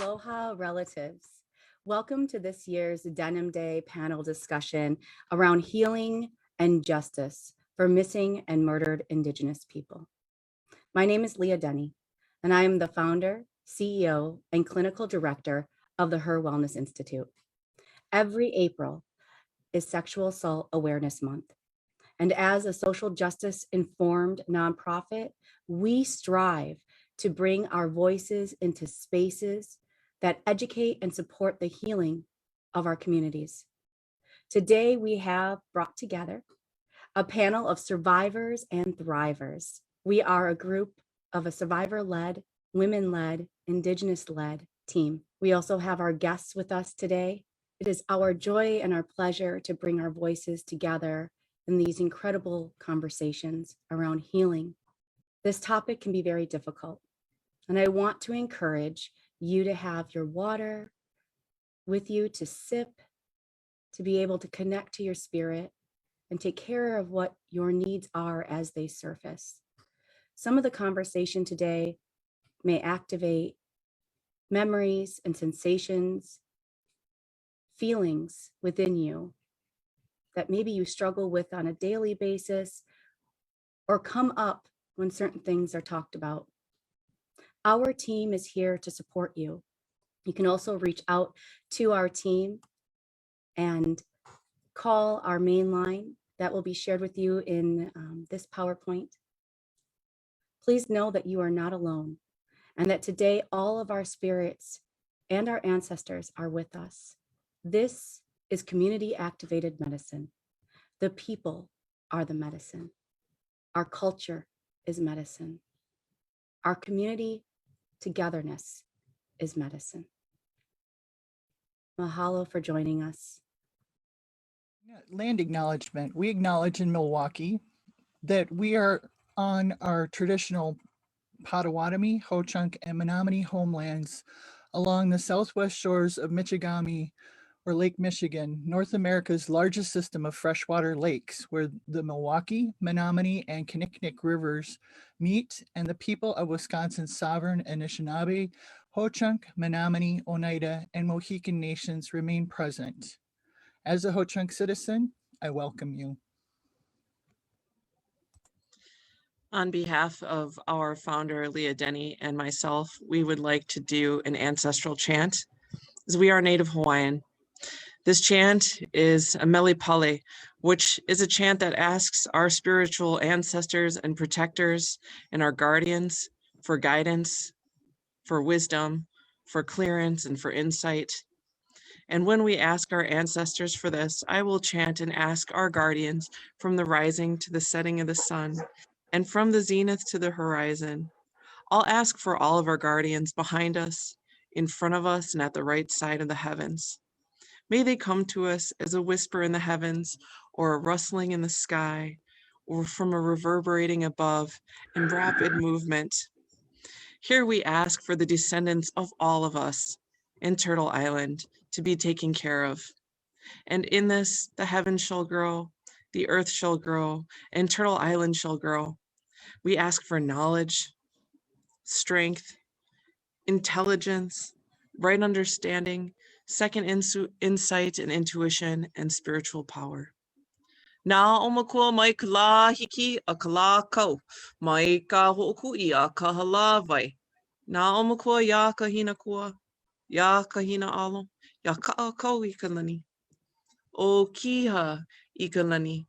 Aloha relatives. Welcome to this year's Denim Day panel discussion around healing and justice for missing and murdered Indigenous people. My name is Lea Denny, and I am the founder, CEO, and clinical director of the HIR Wellness Institute. Every April is Sexual Assault Awareness Month. And as a social justice informed nonprofit, we strive to bring our voices into spaces that educate and support the healing of our communities. Today, we have brought together a panel of survivors and thrivers. We are a group of a survivor-led, women-led, Indigenous-led team. We also have our guests with us today. It is our joy and our pleasure to bring our voices together in these incredible conversations around healing. This topic can be very difficult, and I want to encourage you to have your water with you to sip, to be able to connect to your spirit and take care of what your needs are as they surface. Some of the conversation today may activate memories and sensations, feelings within you that maybe you struggle with on a daily basis or come up when certain things are talked about. Our team is here to support you. You can also reach out to our team and call our main line that will be shared with you in this PowerPoint. Please know that you are not alone and that today all of our spirits and our ancestors are with us. This is community activated medicine. The people are the medicine. Our culture is medicine. Our community togetherness is medicine. Mahalo for joining us. Land acknowledgement. We acknowledge in Milwaukee that we are on our traditional Potawatomi, Ho-Chunk, and Menominee homelands along the southwest shores of Michigami, or Lake Michigan, North America's largest system of freshwater lakes, where the Milwaukee, Menominee, and Kinnickinnic rivers meet, and the people of Wisconsin's sovereign Anishinaabe, Ho-Chunk, Menominee, Oneida, and Mohican nations remain present. As a Ho-Chunk citizen, I welcome you. On behalf of our founder, Lea Denny, and myself, we would like to do an ancestral chant, as we are Native Hawaiian. This chant is a mele pale, which is a chant that asks our spiritual ancestors and protectors and our guardians for guidance, for wisdom, for clearance, and for insight. And when we ask our ancestors for this, I will chant and ask our guardians from the rising to the setting of the sun, and from the zenith to the horizon. I'll ask for all of our guardians behind us, in front of us, and at the right side of the heavens. May they come to us as a whisper in the heavens, or a rustling in the sky, or from a reverberating above in rapid movement. Here we ask for the descendants of all of us in Turtle Island to be taken care of. And in this, the heavens shall grow, the earth shall grow, and Turtle Island shall grow. We ask for knowledge, strength, intelligence, right understanding, second insight and intuition, and spiritual power. Na omakua mai ka la hiki a ka la kau, mai ka ho'okui a ka halawai. Na omakua ya ka hina kua, ya ka hina alo, ya ka kau I ka lani. O kiha I ka lani,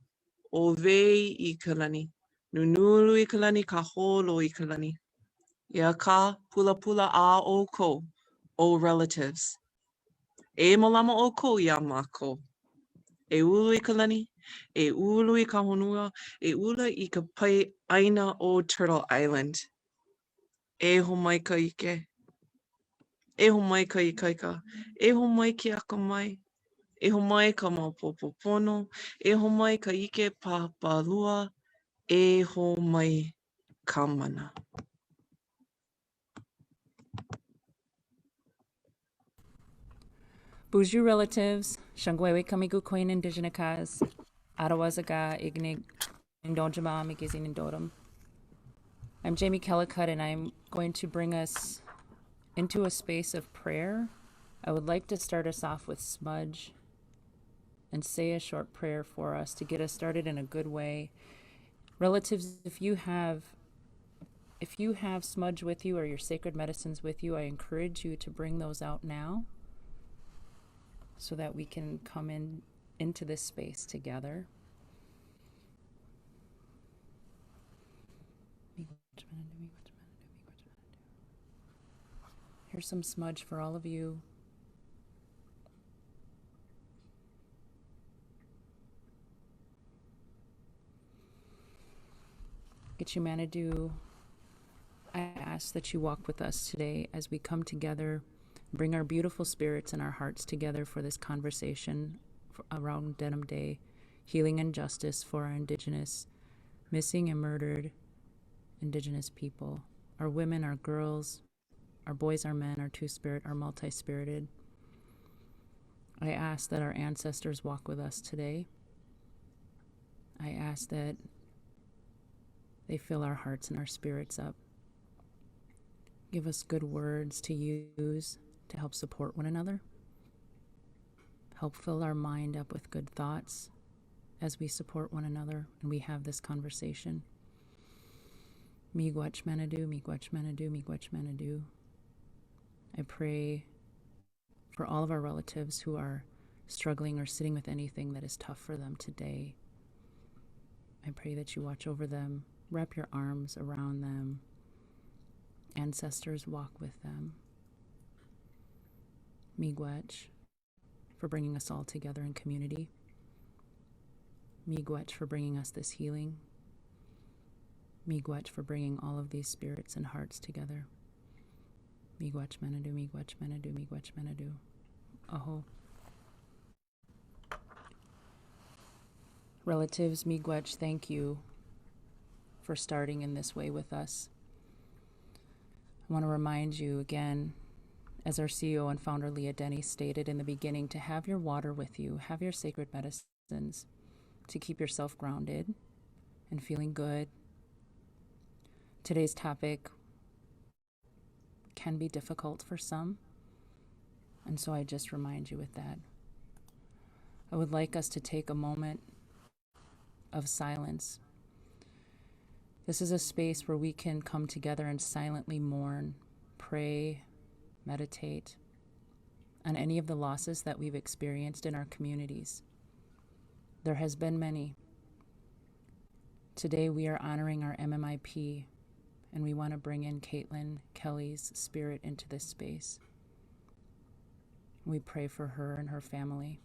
o vei I ka lani, nunulu I ka lani, ka holo I ka lani. Ya ka pula pula a o ko, o relatives. E malama o ko ya mako. E ulu I ka lani, e ulu I ka honua, e ula I ka pai aina o Turtle Island. E ho mai ka ike, e ho mai ka ikaika, e ho mai ki aka mai, e ho mai ka maupopo pono, e ho mai ka ike papalua, e ho mai ka mana. Bonjour relatives, Shangwewe Kamigu Queen Indigenous, Arawazaga Ignig Indonjama Mikizin Indodum. I'm Jamie Kellicut, and I'm going to bring us into a space of prayer, I would like to start us off with smudge and say a short prayer for us to get us started in a good way. Relatives, if you have smudge with you or your sacred medicines with you, I encourage you to bring those out now so that we can come into this space together. Here's some smudge for all of you. Gitchumanadu, I ask that you walk with us today as we come together, bring our beautiful spirits and our hearts together for this conversation around Denim Day, healing and justice for our Indigenous, missing and murdered Indigenous people, our women, our girls, our boys, our men, our two-spirit, our multi-spirited. I ask that our ancestors walk with us today. I ask that they fill our hearts and our spirits up. Give us good words to use to help support one another. Help fill our mind up with good thoughts as we support one another and we have this conversation. Miigwech-menadu, miigwech-menadu, miigwech-menadu. I pray for all of our relatives who are struggling or sitting with anything that is tough for them today. I pray that you watch over them, wrap your arms around them. Ancestors, walk with them. Miigwech, for bringing us all together in community. Miigwech, for bringing us this healing. Miigwech, for bringing all of these spirits and hearts together. Miigwech-menadu, miigwech-menadu, miigwech-menadu. Aho. Relatives, miigwech, thank you for starting in this way with us. I want to remind you again, as our CEO and founder Lea Denny stated in the beginning, to have your water with you, have your sacred medicines to keep yourself grounded and feeling good. Today's topic can be difficult for some, and so I just remind you with that. I would like us to take a moment of silence. This is a space where we can come together and silently mourn, pray, meditate on any of the losses that we've experienced in our communities. There has been many. Today we are honoring our MMIP, and we want to bring in Caitlin Kelly's spirit into this space. We pray for her and her family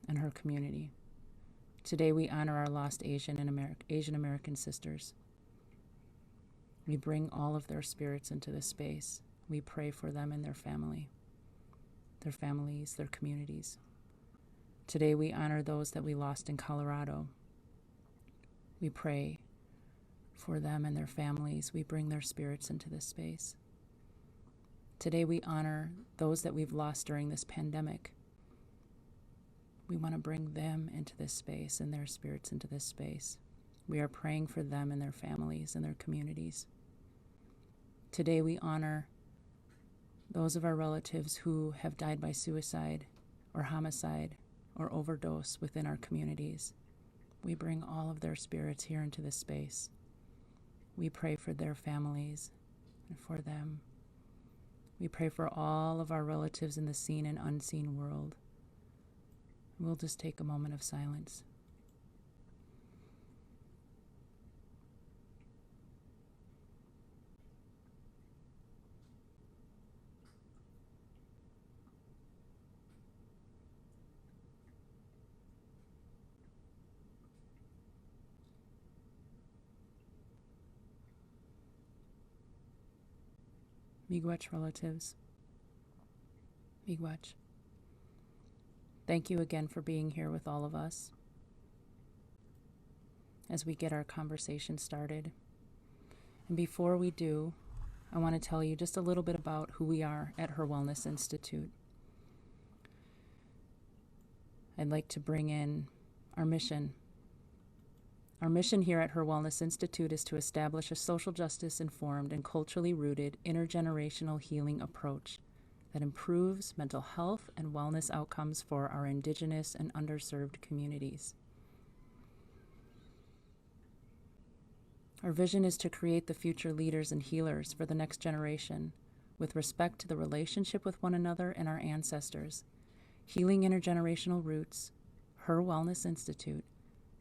and her community. Today we honor our lost Asian American sisters. We bring all of their spirits into this space. We pray for them and their families, their communities. Today we honor those that we lost in Colorado. We pray for them and their families. We bring their spirits into this space. Today we honor those that we've lost during this pandemic. We want to bring them into this space and their spirits into this space. We are praying for them and their families and their communities. Today we honor those of our relatives who have died by suicide or homicide or overdose within our communities. We bring all of their spirits here into this space. We pray for their families and for them. We pray for all of our relatives in the seen and unseen world. We'll just take a moment of silence. Miigwech relatives. Miigwech. Thank you again for being here with all of us as we get our conversation started. And before we do, I want to tell you just a little bit about who we are at HIR Wellness Institute. I'd like to bring in our mission. Our mission here at Her Wellness Institute is to establish a social justice informed and culturally rooted intergenerational healing approach that improves mental health and wellness outcomes for our Indigenous and underserved communities. Our vision is to create the future leaders and healers for the next generation with respect to the relationship with one another and our ancestors. Healing Intergenerational Roots, Her Wellness Institute,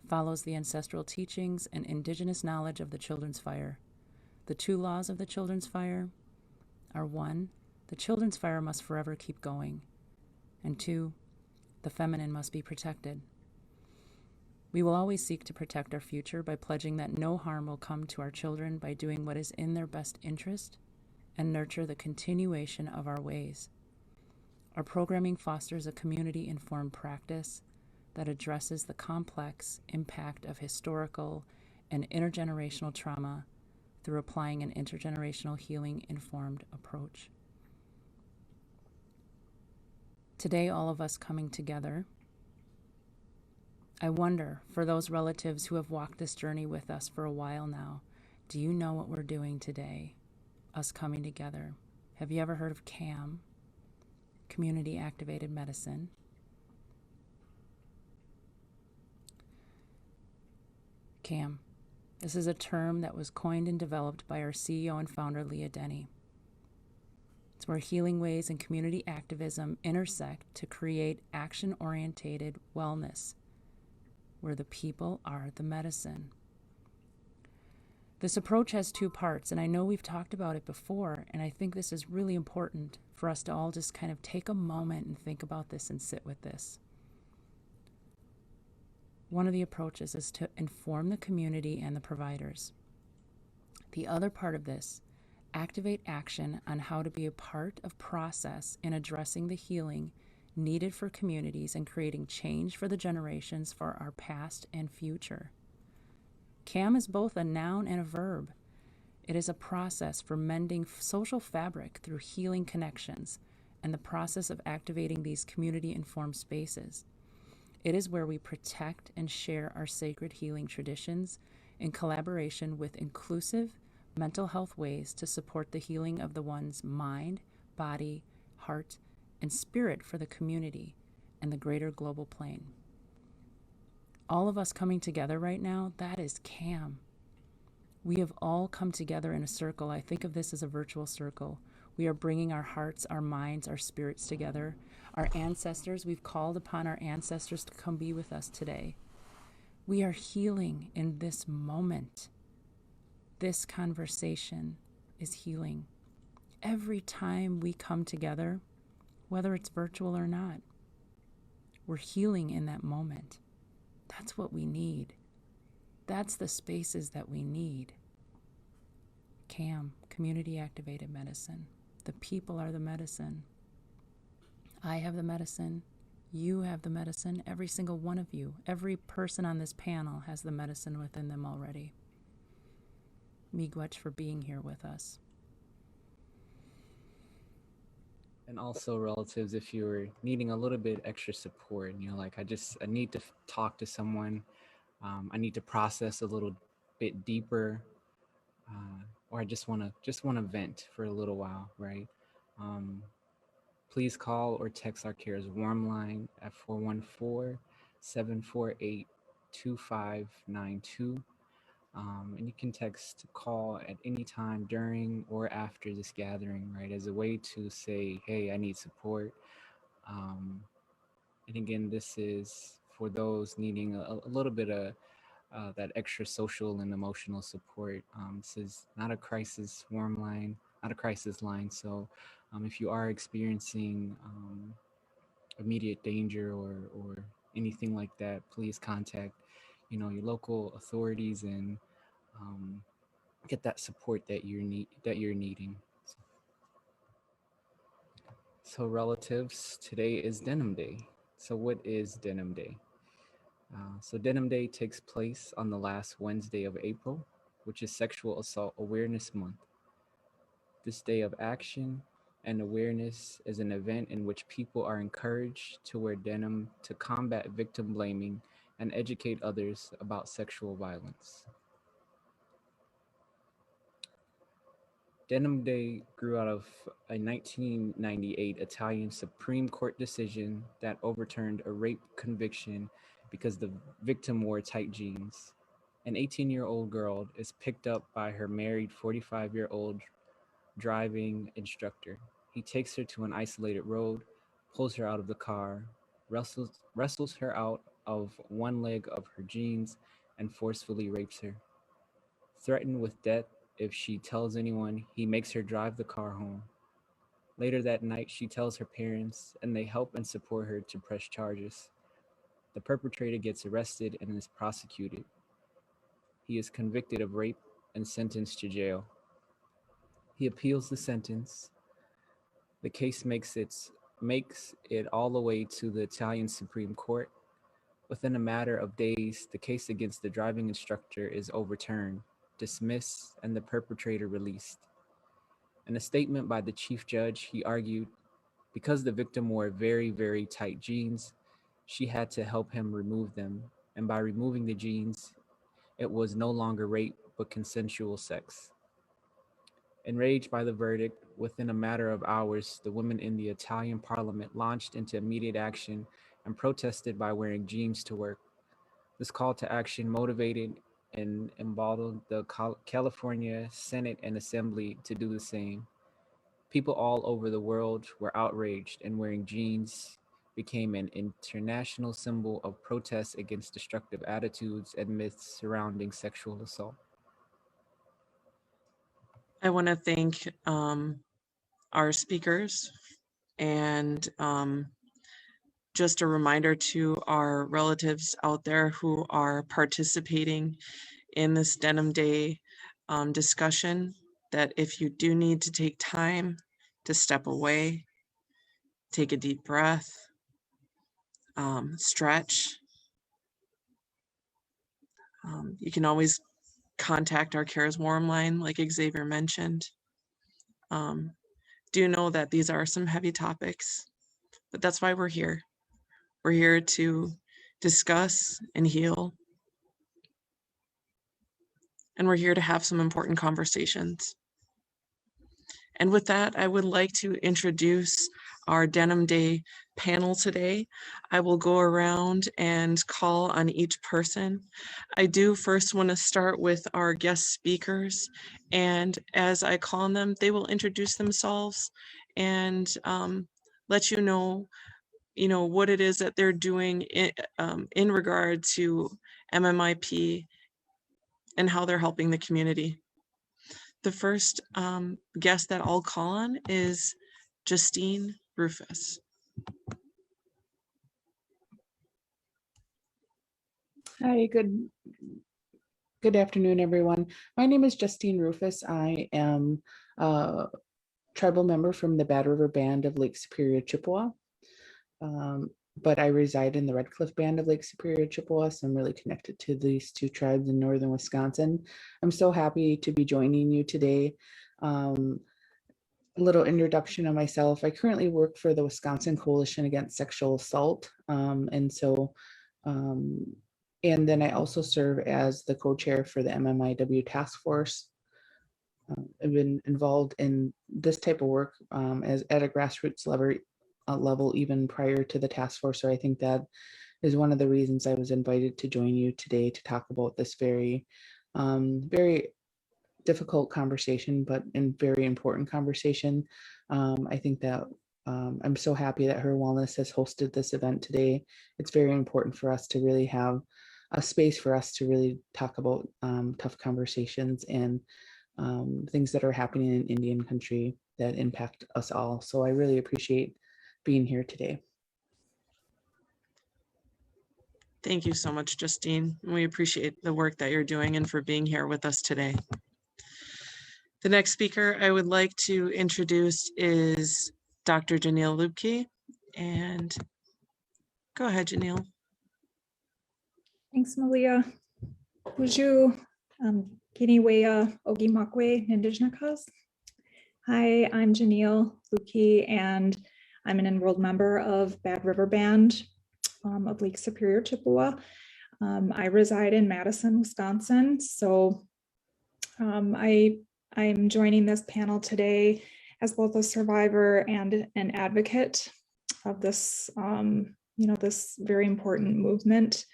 follows the ancestral teachings and Indigenous knowledge of the Children's Fire. The 2 laws of the Children's Fire are 1, the Children's Fire must forever keep going, and 2, the feminine must be protected. We will always seek to protect our future by pledging that no harm will come to our children by doing what is in their best interest and nurture the continuation of our ways. Our programming fosters a community-informed practice that addresses the complex impact of historical and intergenerational trauma through applying an intergenerational healing-informed approach. Today, all of us coming together, I wonder, for those relatives who have walked this journey with us for a while now, do you know what we're doing today? Us coming together. Have you ever heard of CAM, Community Activated Medicine? CAM. This is a term that was coined and developed by our CEO and founder, Lea Denny. It's where healing ways and community activism intersect to create action-orientated wellness, where the people are the medicine. This approach has 2 parts, and I know we've talked about it before, and I think this is really important for us to all just kind of take a moment and think about this and sit with this. One of the approaches is to inform the community and the providers. The other part of this, activate action on how to be a part of process in addressing the healing needed for communities and creating change for the generations for our past and future. CAM is both a noun and a verb. It is a process for mending social fabric through healing connections and the process of activating these community-informed spaces. It is where we protect and share our sacred healing traditions in collaboration with inclusive mental health ways to support the healing of the one's mind, body, heart, and spirit for the community and the greater global plane. All of us coming together right now, that is CAM. We have all come together in a circle. I think of this as a virtual circle. We are bringing our hearts, our minds, our spirits together. Our ancestors, we've called upon our ancestors to come be with us today. We are healing in this moment. This conversation is healing. Every time we come together, whether it's virtual or not, we're healing in that moment. That's what we need. That's the spaces that we need. CAM, Community Activated Medicine. The people are the medicine. I have the medicine. You have the medicine. Every single one of you, every person on this panel has the medicine within them already. Miigwech for being here with us. And also relatives, if you're needing a little bit extra support, like I need to talk to someone, I need to process a little bit deeper, or I just want to vent for a little while, right? Please call or text our CARE's warm line at 414-748-2592. And you can text call at any time during or after this gathering, right, as a way to say, hey, I need support. And again, this is for those needing a little bit of that extra social and emotional support. This is not a crisis warm line, not a crisis line. So if you are experiencing immediate danger or anything like that, please contact, your local authorities and get that support that you're needing. So relatives, today is Denim Day. So what is Denim Day? So Denim Day takes place on the last Wednesday of April, which is Sexual Assault Awareness Month. This day of action and awareness is an event in which people are encouraged to wear denim to combat victim blaming and educate others about sexual violence. Denim Day grew out of a 1998 Italian Supreme Court decision that overturned a rape conviction because the victim wore tight jeans. An 18-year-old girl is picked up by her married 45-year-old driving instructor. He takes her to an isolated road, pulls her out of the car, wrestles her out of one leg of her jeans, and forcefully rapes her. Threatened with death if she tells anyone, he makes her drive the car home. Later that night, she tells her parents, and they help and support her to press charges. The perpetrator gets arrested and is prosecuted. He is convicted of rape and sentenced to jail. He appeals the sentence. The case makes it all the way to the Italian Supreme Court. Within a matter of days, the case against the driving instructor is overturned, dismissed, and the perpetrator released. In a statement by the chief judge, he argued, because the victim wore very, very tight jeans, she had to help him remove them, and by removing the jeans, it was no longer rape, but consensual sex. Enraged by the verdict, within a matter of hours, the women in the Italian parliament launched into immediate action and protested by wearing jeans to work. This call to action motivated and emboldened the California Senate and Assembly to do the same. People all over the world were outraged, and wearing jeans became an international symbol of protest against destructive attitudes and myths surrounding sexual assault. I want to thank our speakers, and just a reminder to our relatives out there who are participating in this Denim Day discussion, that if you do need to take time to step away, take a deep breath, stretch, you can always contact our Cares Warm line, like Xavier mentioned. Do know that these are some heavy topics, but that's why we're here. We're here to discuss and heal. And we're here to have some important conversations. And with that, I would like to introduce our Denim Day panel today. I will go around and call on each person. I do first want to start with our guest speakers, and as I call on them, they will introduce themselves and let you know what it is that they're doing in regard to MMIP and how they're helping the community. The first guest that I'll call on is Justine Rufus. Hi, good afternoon, everyone. My name is Justine Rufus. I am a tribal member from the Bad River Band of Lake Superior, Chippewa. But I reside in the Red Cliff Band of Lake Superior, Chippewa, so I'm really connected to these two tribes in northern Wisconsin. I'm so happy to be joining you today. A little introduction of myself. I currently work for the Wisconsin Coalition Against Sexual Assault. And then I also serve as the co-chair for the MMIW Taskforce. I've been involved in this type of work as at a grassroots level even prior to the task force. So I think that is one of the reasons I was invited to join you today to talk about this very difficult conversation, but a very important conversation. I think that I'm so happy that HIR Wellness has hosted this event today. It's very important for us to really have a space for us to really talk about tough conversations and things that are happening in Indian country that impact us all. So I really appreciate being here today. Thank you so much, Justine. We appreciate the work that you're doing and for being here with us today. The next speaker I would like to introduce is Dr. Jeneile Luebke. And go ahead, Jeneile. Thanks, Malia. Uju Kiniwea Ogimakwe Indigenous. Hi, I'm Jeneile Luebke, and I'm an enrolled member of Bad River Band of Lake Superior, Chippewa. I reside in Madison, Wisconsin. So I'm joining this panel today as both a survivor and an advocate of this, this very important movement.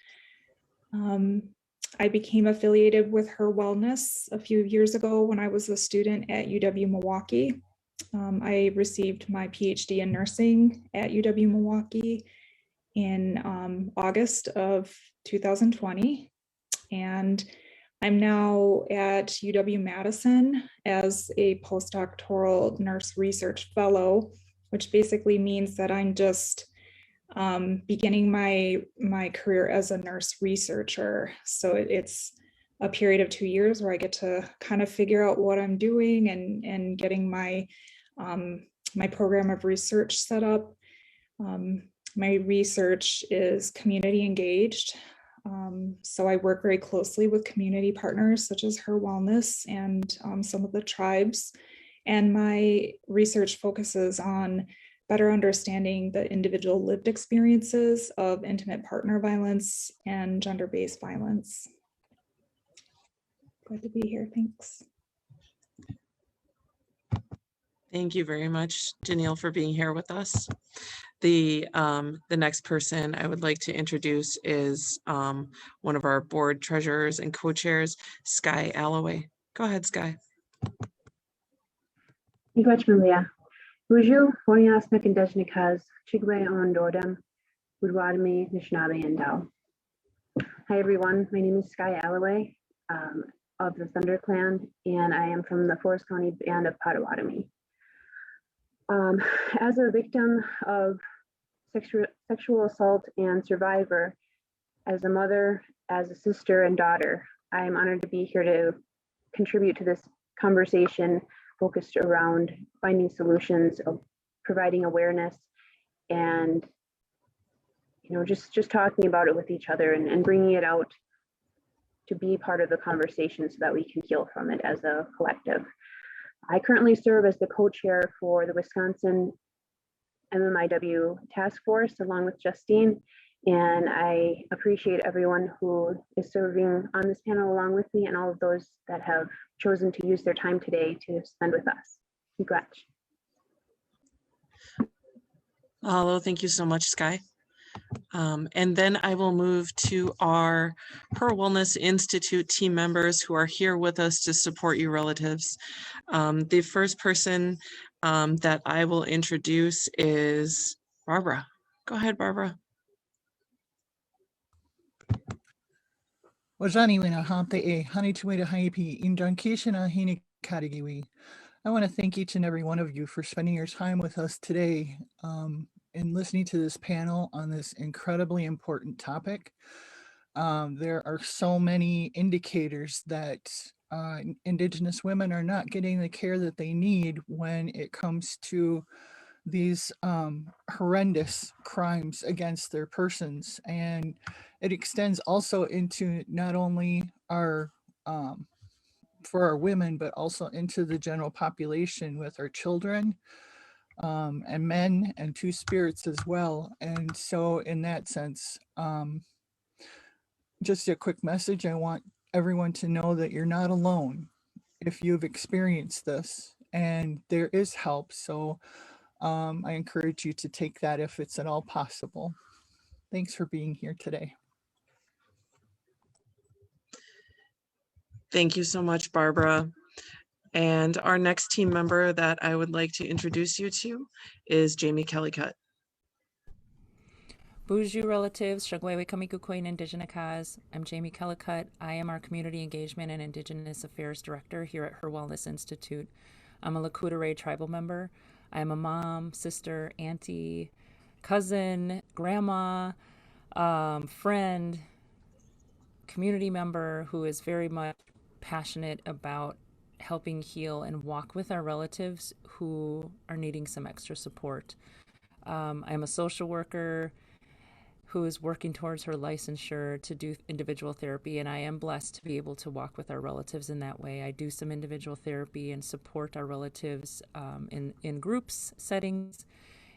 I became affiliated with Her Wellness a few years ago when I was a student at UW-Milwaukee. I received my PhD in nursing at UW-Milwaukee in August of 2020. And I'm now at UW-Madison as a postdoctoral nurse research fellow, which basically means that I'm just beginning my career as a nurse researcher. So it's a period of 2 years where I get to kind of figure out what I'm doing and getting my my program of research set up. My research is community engaged. So I work very closely with community partners such as Her Wellness and some of the tribes. And my research focuses on better understanding the individual lived experiences of intimate partner violence and gender-based violence. Glad to be here, thanks. Thank you very much, Jeneile, for being here with us. The next person I would like to introduce is one of our board treasurers and co-chairs, Skye Alloway. Go ahead, Skye. Malia. Bonjour, Honias Mekindeshnikas, Chigwe Ondordem, Udwadami, Nishnabé, and Dao. Hi everyone, my name is Skye Alloway of the Thunder Clan, and I am from the Forest County Band of Potawatomi. As a victim of sexual assault and survivor, as a mother, as a sister and daughter, I am honored to be here to contribute to this conversation focused around finding solutions, of providing awareness, and just talking about it with each other and bringing it out to be part of the conversation so that we can heal from it as a collective. I currently serve as the co-chair for the Wisconsin MMIW Taskforce along with Justine, and I appreciate everyone who is serving on this panel along with me and all of those that have chosen to use their time today to spend with us. Congrats. Hello, thank you so much, Skye. And then I will move to our Her Wellness Institute team members who are here with us to support you relatives. The first person that I will introduce is Barbara. Go ahead, Barbara. Wajani wina hante e hani tuweda haipi injunkishana hini karigiwi. I want to thank each and every one of you for spending your time with us today and listening to this panel on this incredibly important topic. There are so many indicators that Indigenous women are not getting the care that they need when it comes to these horrendous crimes against their persons. And it extends also into not only our for our women, but also into the general population with our children and men and two spirits as well. And so in that sense, just a quick message. I want everyone to know that you're not alone if you've experienced this, and there is help. So I encourage you to take that if it's at all possible. Thanks for being here today. Thank you so much, Barbara. And our next team member that I would like to introduce you to is Jamie Kellicut. Bonjour relatives, Shagwewe Kamikukoin Indigenous. I'm Jamie Kellicut. I am our Community Engagement and Indigenous Affairs Director here at Her Wellness Institute. I'm a Lakota tribal member. I'm a mom, sister, auntie, cousin, grandma, friend, community member who is very much passionate about helping heal and walk with our relatives who are needing some extra support. I'm a social worker who is working towards her licensure to do individual therapy, and I am blessed to be able to walk with our relatives in that way. I do some individual therapy and support our relatives in groups, settings,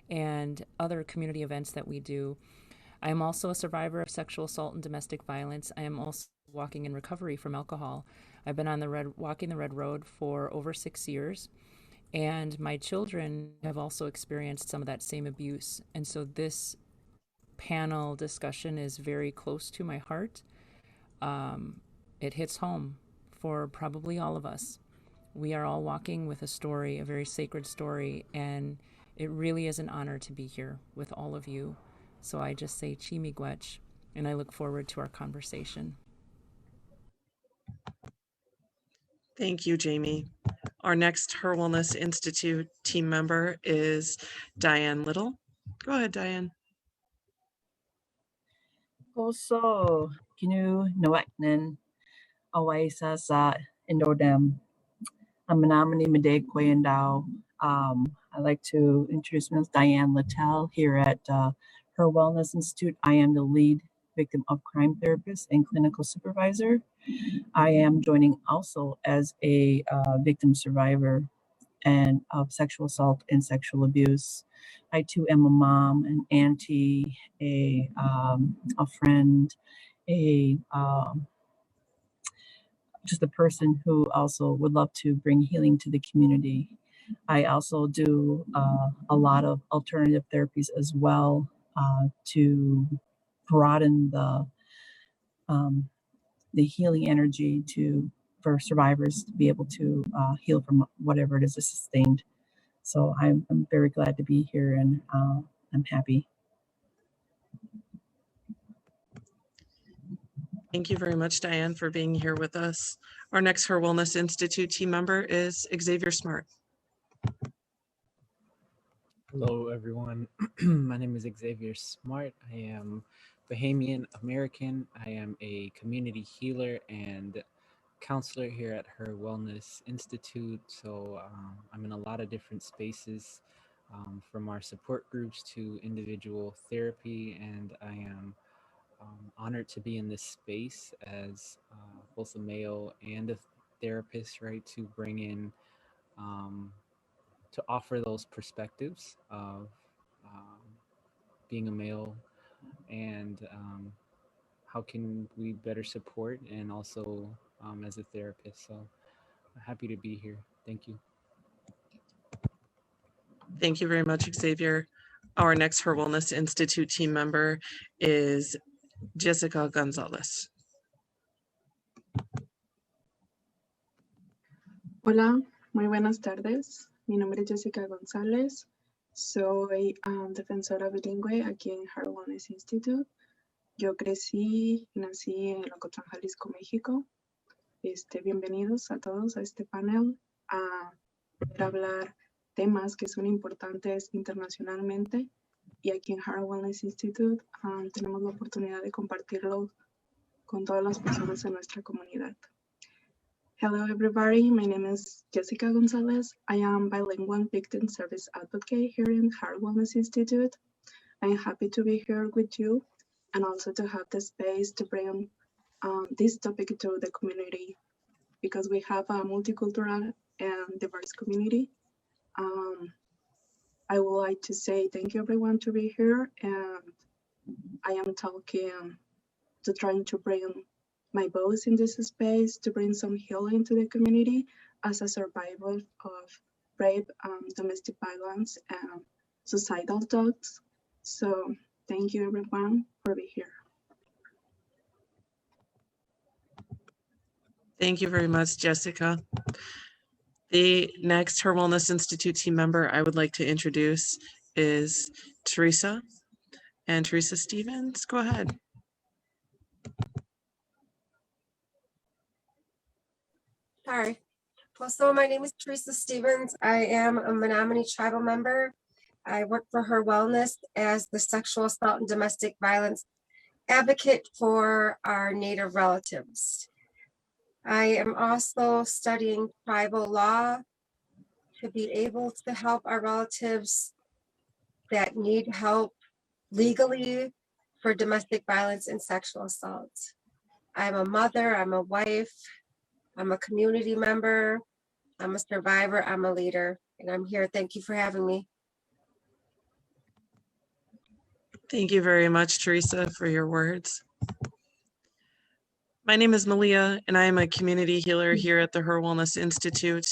and other community events that we do. I am also a survivor of sexual assault and domestic violence. I am also walking in recovery from alcohol. I've been on walking the red road for over 6 years, and my children have also experienced some of that same abuse. And so this panel discussion is very close to my heart. It hits home for probably all of us. We are all walking with a story, a very sacred story, and it really is an honor to be here with all of you. So I just say chi miigwech, and I look forward to our conversation. Thank you, Jamie. Our next Her Wellness Institute team member is Diane Littel. Go ahead, Diane. Also, kinu noaknen awaisa sa indodem. I'm Menominee Nation. I'd like to introduce Ms. Diane Littel here at Her Wellness Institute. I am the lead victim of crime therapist and clinical supervisor. I am joining also as a victim survivor and of sexual assault and sexual abuse. I too am a mom, an auntie, a friend, just a person who also would love to bring healing to the community. I also do a lot of alternative therapies as well to broaden the healing energy for survivors to be able to heal from whatever it is that's sustained. So I'm very glad to be here, and I'm happy. Thank you very much, Diane, for being here with us. Our next Her Wellness Institute team member is Xavier Smart. Hello, everyone. My name is Xavier Smart. I am Bahamian American. I am a community healer and counselor here at Her Wellness Institute. So I'm in a lot of different spaces, from our support groups to individual therapy, and I am honored to be in this space as both a male and a therapist, right, to bring in, to offer those perspectives of being a male and how can we better support, and also as a therapist. So I'm happy to be here. Thank you. Thank you very much, Xavier. Our next Her Wellness Institute team member is Jessica Gonzalez. Hola, muy buenas tardes. Mi nombre es Jessica González. Soy defensora bilingüe aquí en Her Wellness Institute. Yo crecí y nací en Ocotlán, Jalisco, México. Bienvenidos a todos a este panel a poder hablar temas que son importantes internacionalmente, y aquí en Her Wellness Institute tenemos la oportunidad de compartirlo con todas las personas en nuestra comunidad. Hello everybody, my name is Jessica Gonzalez. I am bilingual victim service advocate here in Her Wellness Institute. I am happy to be here with you and also to have the space to bring this topic to the community, because we have a multicultural and diverse community. I would like to say thank you everyone to be here, and I am talking to trying to bring my voice in this space to bring some healing to the community as a survivor of rape, domestic violence, and suicidal thoughts. So thank you everyone for being here. Thank you very much, Jessica. The next Her Wellness Institute team member I would like to introduce is Teresa. And Teresa Stevens, go ahead. Hi. So my name is Teresa Stevens. I am a Menominee tribal member. I work for Her Wellness as the sexual assault and domestic violence advocate for our Native relatives. I am also studying tribal law to be able to help our relatives that need help legally for domestic violence and sexual assault. I'm a mother, I'm a wife, I'm a community member, I'm a survivor, I'm a leader, and I'm here. Thank you for having me. Thank you very much, Teresa, for your words. My name is Malia, and I am a community healer here at the HIR Wellness Institute.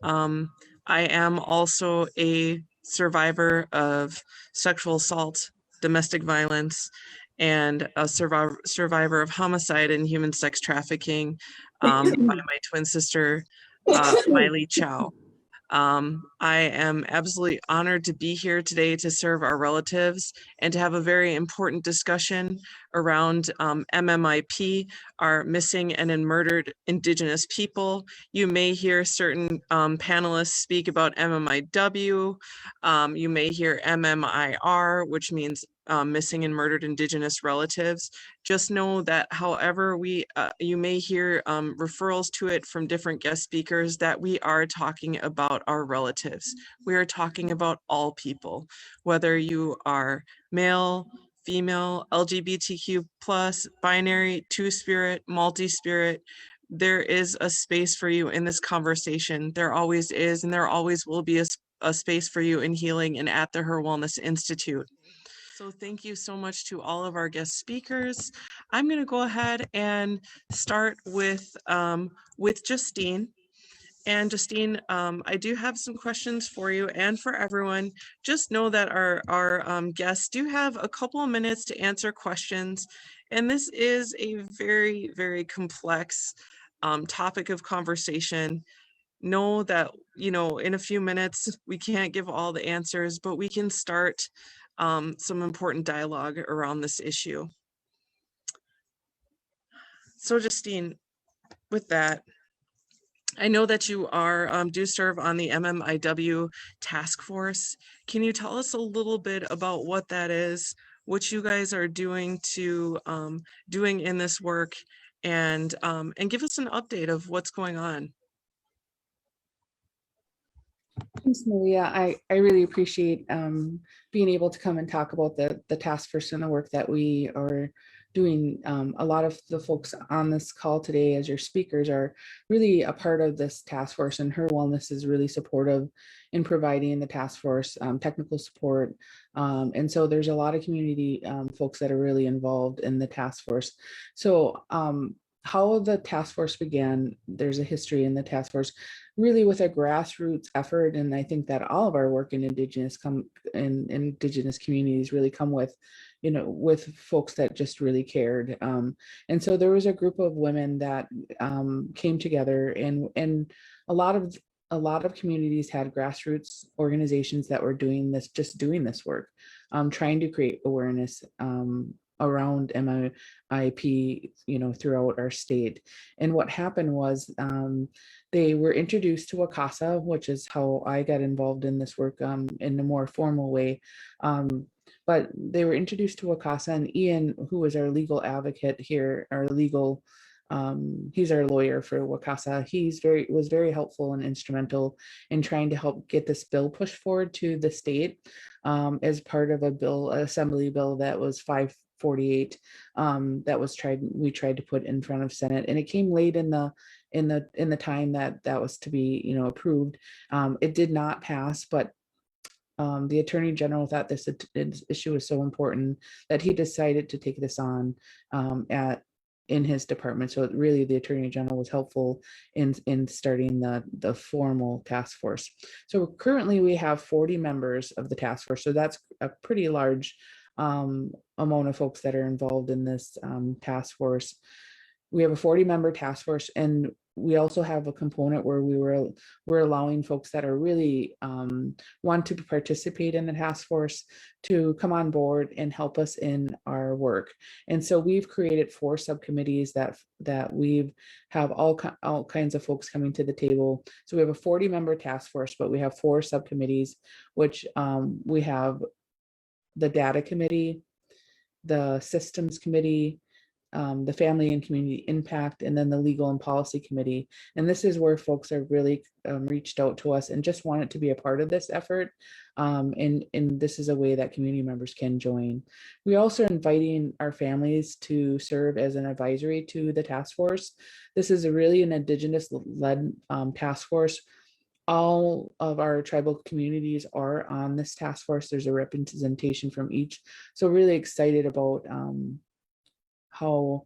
I am also a survivor of sexual assault, domestic violence, and a survivor of homicide and human sex trafficking by my twin sister, Malia Chow. I am absolutely honored to be here today to serve our relatives and to have a very important discussion around MMIP, our missing and murdered Indigenous people. You may hear certain panelists speak about MMIW. You may hear MMIR, which means missing and murdered Indigenous relatives. Just know that however you may hear referrals to it from different guest speakers, that we are talking about our relatives. We are talking about all people, whether you are male, female, LGBTQ+, binary, two-spirit, multi-spirit. There is a space for you in this conversation. There always is, and there always will be a space for you in healing and at the HIR Wellness Institute. So thank you so much to all of our guest speakers. I'm going to go ahead and start with Justine. And Justine, I do have some questions for you and for everyone. Just know that our guests do have a couple of minutes to answer questions. And this is a very, very complex topic of conversation. Know that, you know, in a few minutes, we can't give all the answers, but we can start some important dialogue around this issue. So Justine, with that, I know that you are do serve on the MMIW task force. Can you tell us a little bit about what that is, what you guys are doing to doing in this work, and give us an update of what's going on? Thanks, Malia. I really appreciate being able to come and talk about the task force and the work that we are doing. A lot of the folks on this call today as your speakers are really a part of this task force, and HIR Wellness is really supportive in providing the task force technical support. And so there's a lot of community folks that are really involved in the task force. So how the task force began, there's a history in the task force, really with a grassroots effort. And I think that all of our work in Indigenous communities really come with, you know, with folks that just really cared. And so there was a group of women that came together, and a lot of communities had grassroots organizations that were doing this work, trying to create awareness around MMIP, you know, throughout our state. And what happened was they were introduced to WCASA, which is how I got involved in this work in a more formal way. But they were introduced to WCASA, and Ian, who was our legal advocate here, he's our lawyer for WCASA. He was very helpful and instrumental in trying to help get this bill pushed forward to the state as part of an assembly bill that was 548 that we tried to put in front of Senate, and it came late in the time that was to be, you know, approved. It did not pass, but the Attorney General thought this issue was so important that he decided to take this on in his department. So really the Attorney General was helpful in starting the formal task force. So currently we have 40 members of the task force. So that's a pretty large amount of folks that are involved in this task force. We have a 40-member task force, and we also have a component where we're allowing folks that are really want to participate in the task force to come on board and help us in our work. And so we've created 4 subcommittees that we have all kinds of folks coming to the table. So we have a 40-member task force, but we have 4 subcommittees, which we have the data committee, the systems committee, the family and community impact, and then the legal and policy committee. And this is where folks have really reached out to us and just wanted to be a part of this effort. And this is a way that community members can join. We also are inviting our families to serve as an advisory to the task force. This is really an Indigenous-led task force. all of our tribal communities are on this task force. There's a representation from each. So really excited about how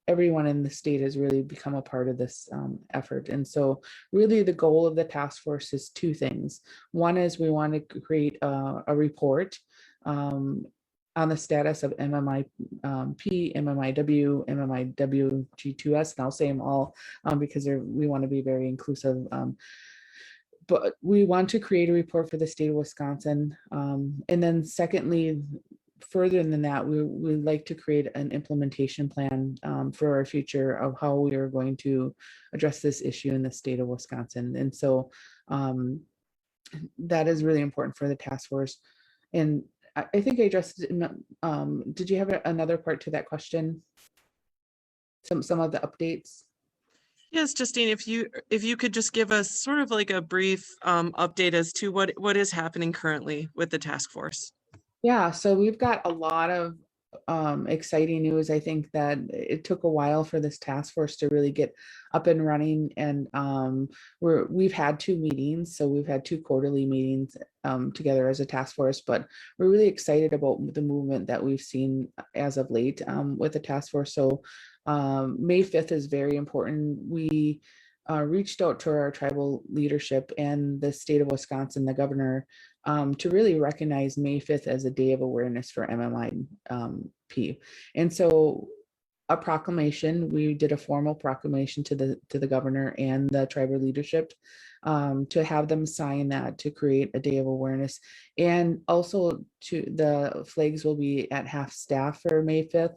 everyone in the state has really become a part of this effort. And so really the goal of the task force is two things. One is we want to create a report on the status of MMIP, MMIW, MMIW G2S, and I'll say them all because we want to be very inclusive. But we want to create a report for the state of Wisconsin. And then secondly, further than that, we'd like to create an implementation plan for our future of how we are going to address this issue in the state of Wisconsin. And so that is really important for the task force. And I think I addressed it. Did you have another part to that question? Some of the updates? Yes, Justine, if you could just give us sort of like a brief update as to what is happening currently with the task force. Yeah, so we've got a lot of exciting news. I think that it took a while for this task force to really get up and running, and we've had 2 meetings. So we've had 2 quarterly meetings together as a task force, but we're really excited about the movement that we've seen as of late with the task force. So May 5th is very important. We reached out to our tribal leadership and the state of Wisconsin, the governor, to really recognize May 5th as a day of awareness for MMIP. And so a proclamation, we did a formal proclamation to the governor and the tribal leadership to have them sign that to create a day of awareness. And also the flags will be at half staff for May 5th.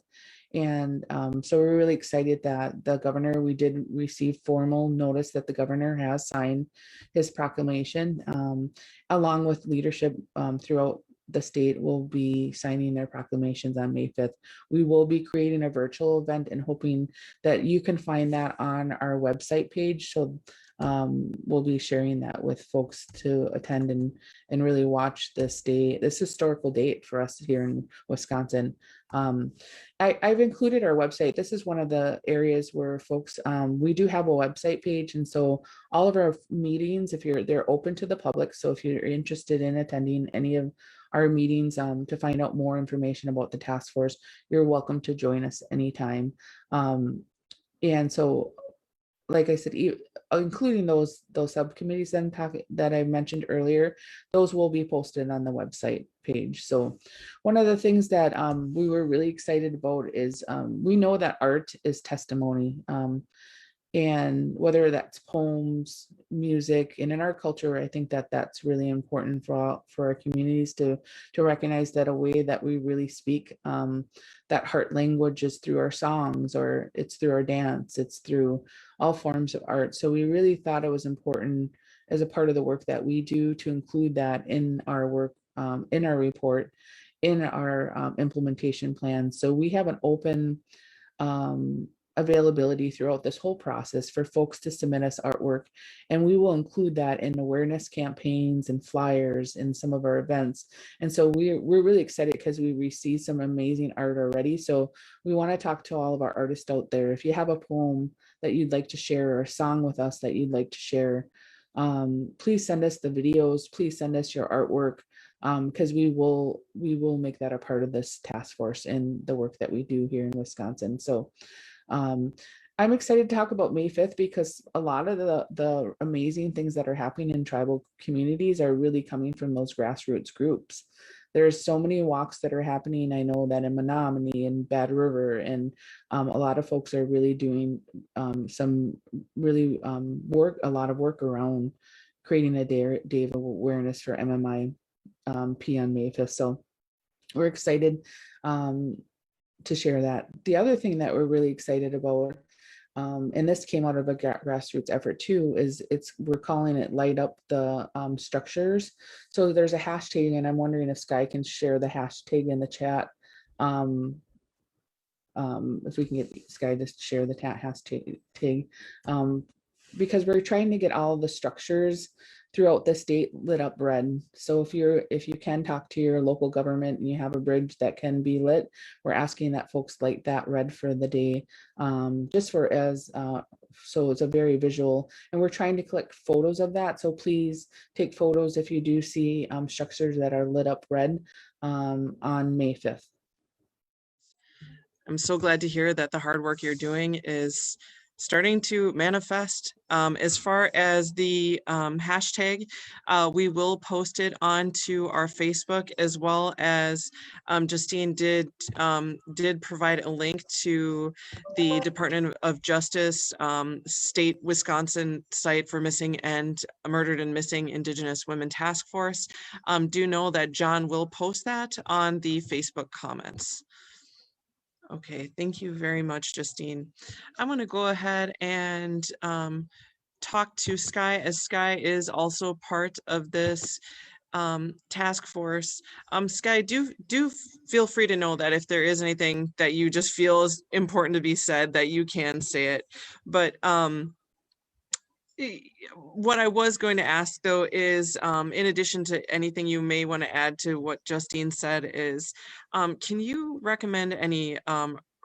And so we're really excited that the governor, we did receive formal notice that the governor has signed his proclamation, along with leadership throughout the state will be signing their proclamations on May 5th. We will be creating a virtual event and hoping that you can find that on our website page. So we'll be sharing that with folks to attend and really watch this historical date for us here in Wisconsin. I've included our website. This is one of the areas where folks, we do have a website page. And so all of our meetings, they're open to the public. So if you're interested in attending any of our meetings to find out more information about the task force, you're welcome to join us anytime. And so, like I said, including those subcommittees that I mentioned earlier, those will be posted on the website page. So one of the things that we were really excited about is we know that art is testimony, and whether that's poems, music, and in our culture, I think that that's really important for our communities to recognize that a way that we really speak that heart language is through our songs, or it's through our dance, it's through all forms of art. So we really thought it was important as a part of the work that we do to include that in our work, in our report, in our implementation plan. So we have an open availability throughout this whole process for folks to submit us artwork, and we will include that in awareness campaigns and flyers in some of our events. And so we're really excited because we received some amazing art already. So we want to talk to all of our artists out there. If you have a poem that you'd like to share, or a song with us that you'd like to share, please send us the videos, please send us your artwork, because we will make that a part of this task force and the work that we do here in Wisconsin. So I'm excited to talk about May 5th because a lot of the amazing things that are happening in tribal communities are really coming from those grassroots groups. There's so many walks that are happening. I know that in Menominee and Bad River, and a lot of folks are really doing some really a lot of work around creating a day of awareness for MMIP on May 5th. So we're excited to share that. The other thing that we're really excited about, and this came out of a grassroots effort too, is we're calling it Light Up the Structures. So there's a hashtag, and I'm wondering if Skye can share the hashtag in the chat. If we can get Skye to share the hashtag, because we're trying to get all the structures throughout the state lit up red. So if you can talk to your local government and you have a bridge that can be lit, we're asking that folks light that red for the day, just So it's a very visual, and we're trying to collect photos of that. So please take photos if you do see structures that are lit up red on May 5th. I'm so glad to hear that the hard work you're doing is starting to manifest. As far as the hashtag, we will post it onto our Facebook, as well as Justine did provide a link to the Department of Justice state Wisconsin site for missing and murdered and missing Indigenous women task force. Do know that John will post that on the Facebook comments. Okay, thank you very much, Justine. I'm going to go ahead and talk to Skye, as Skye is also part of this task force. Skye, do feel free to know that if there is anything that you just feel is important to be said, that you can say it. But what I was going to ask, though, is in addition to anything you may want to add to what Justine said, is can you recommend any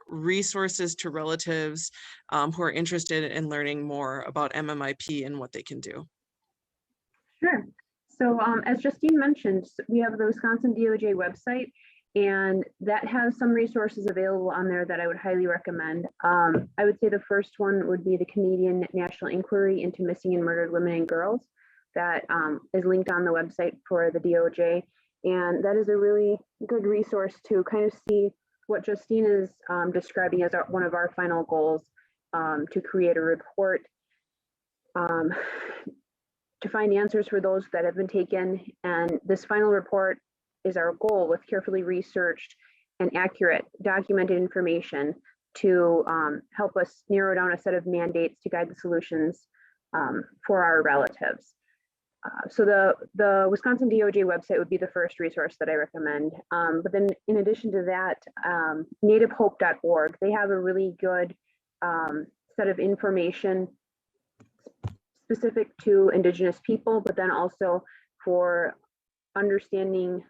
resources to relatives who are interested in learning more about MMIP and what they can do? Sure. So as Justine mentioned, we have the Wisconsin DOJ website, and that has some resources available on there that I would highly recommend. I would say the first one would be the Canadian National Inquiry into Missing and Murdered Women and Girls. That is linked on the website for the DOJ. And that is a really good resource to kind of see what Justine is describing as one of our final goals, to create a report to find answers for those that have been taken. And this final report is our goal, with carefully researched and accurate documented information to help us narrow down a set of mandates to guide the solutions for our relatives. So the Wisconsin DOJ website would be the first resource that I recommend. But then in addition to that, nativehope.org, they have a really good set of information specific to Indigenous people, but then also for understanding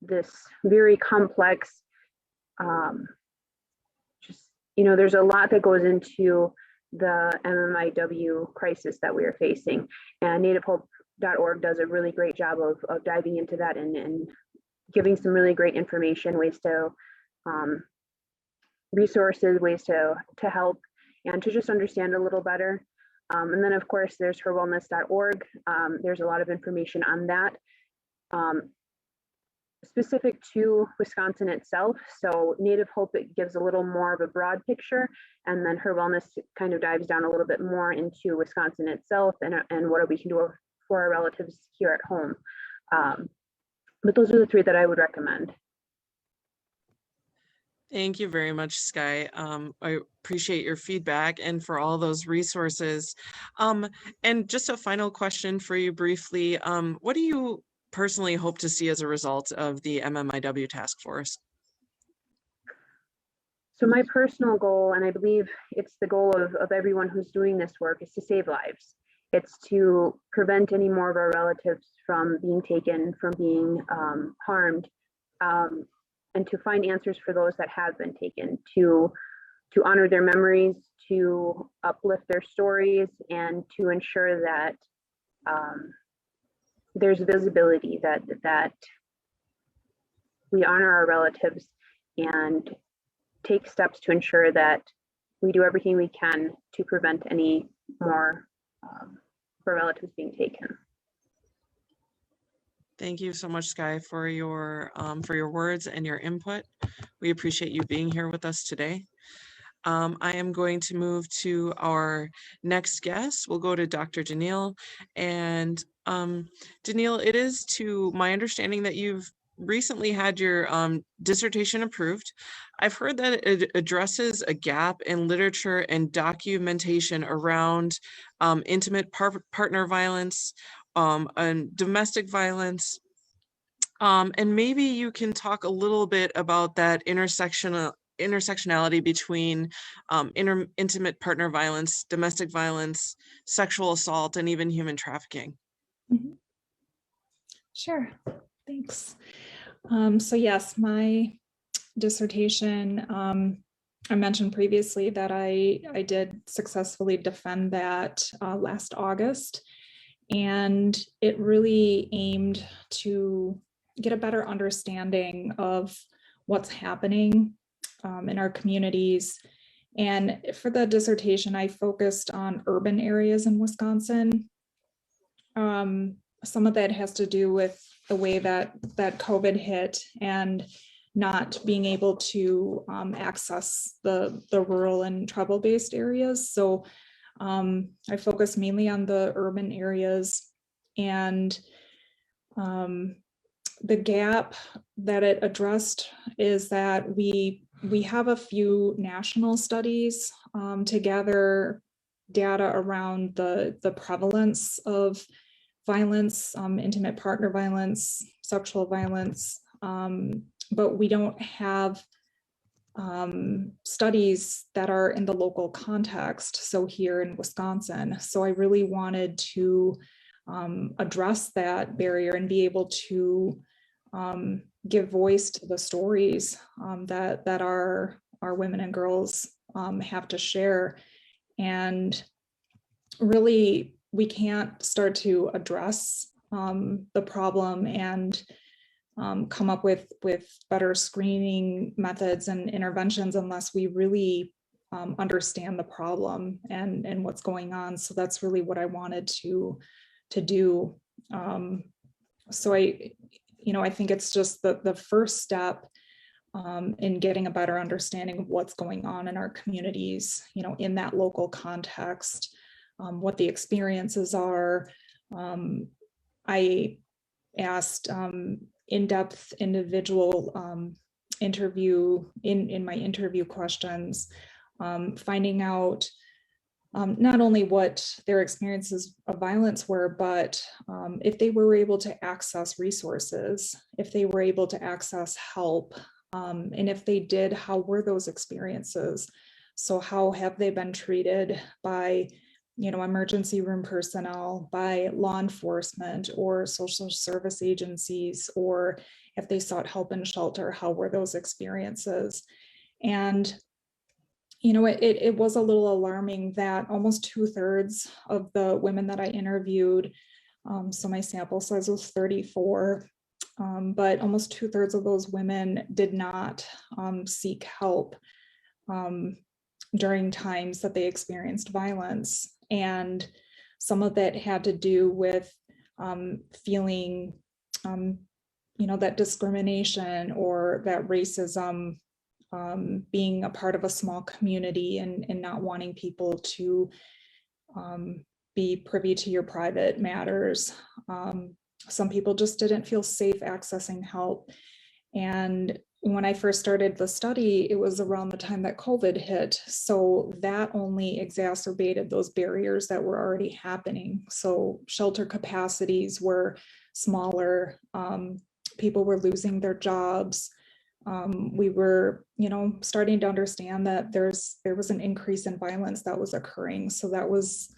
this very complex, there's a lot that goes into the MMIW crisis that we are facing, and nativehope.org does a really great job of diving into that and giving some really great information, ways to resources, ways to help and to just understand a little better. And then of course there's HIRWellness.org. There's a lot of information on that. Specific to Wisconsin itself. So Native Hope, it gives a little more of a broad picture, and then Her Wellness kind of dives down a little bit more into Wisconsin itself and what we can do for our relatives here at home. But those are the three that I would recommend. Thank you very much, Skye. I appreciate your feedback and for all those resources. And just a final question for you briefly. What do you personally hope to see as a result of the MMIW task force? So my personal goal, and I believe it's the goal of everyone who's doing this work, is to save lives. It's to prevent any more of our relatives from being taken, from being harmed, and to find answers for those that have been taken, to honor their memories, to uplift their stories, and to ensure that there's visibility, that we honor our relatives and take steps to ensure that we do everything we can to prevent any more of our relatives being taken. Thank you so much, Skye, for your words and your input. We appreciate you being here with us today. I am going to move to our next guest. We'll go to Dr. Jeneile. And Jeneile, it is to my understanding that you've recently had your dissertation approved. I've heard that it addresses a gap in literature and documentation around intimate partner violence and domestic violence. And maybe you can talk a little bit about that intersectionality between intimate partner violence, domestic violence, sexual assault, and even human trafficking. Mm-hmm. Sure, thanks. So yes, my dissertation I mentioned previously that I did successfully defend that last August, and it really aimed to get a better understanding of what's happening in our communities. And for the dissertation, I focused on urban areas in Wisconsin. Some of that has to do with the way that COVID hit and not being able to access the rural and tribal-based areas. So I focus mainly on the urban areas, and the gap that it addressed is that we have a few national studies to gather data around the prevalence of violence, intimate partner violence, sexual violence, but we don't have studies that are in the local context. So here in Wisconsin, so I really wanted to address that barrier and be able to give voice to the stories that our women and girls have to share. And really, we can't start to address the problem and come up with better screening methods and interventions unless we really understand the problem and what's going on. So that's really what I wanted to do. So I think it's just the first step in getting a better understanding of what's going on in our communities, in that local context, what the experiences are. I asked in-depth individual interview in my interview questions, finding out not only what their experiences of violence were, but if they were able to access resources, if they were able to access help, and if they did, how were those experiences? So how have they been treated by emergency room personnel, by law enforcement or social service agencies, or if they sought help in shelter, how were those experiences? And it was a little alarming that almost 2/3 of the women that I interviewed, so my sample size was 34, but almost 2/3 of those women did not seek help during times that they experienced violence. And some of that had to do with feeling, that discrimination or that racism, being a part of a small community and not wanting people to be privy to your private matters. Some people just didn't feel safe accessing help. And when I first started the study, it was around the time that COVID hit. So that only exacerbated those barriers that were already happening. So shelter capacities were smaller. People were losing their jobs. We were, starting to understand that there was an increase in violence that was occurring. So that was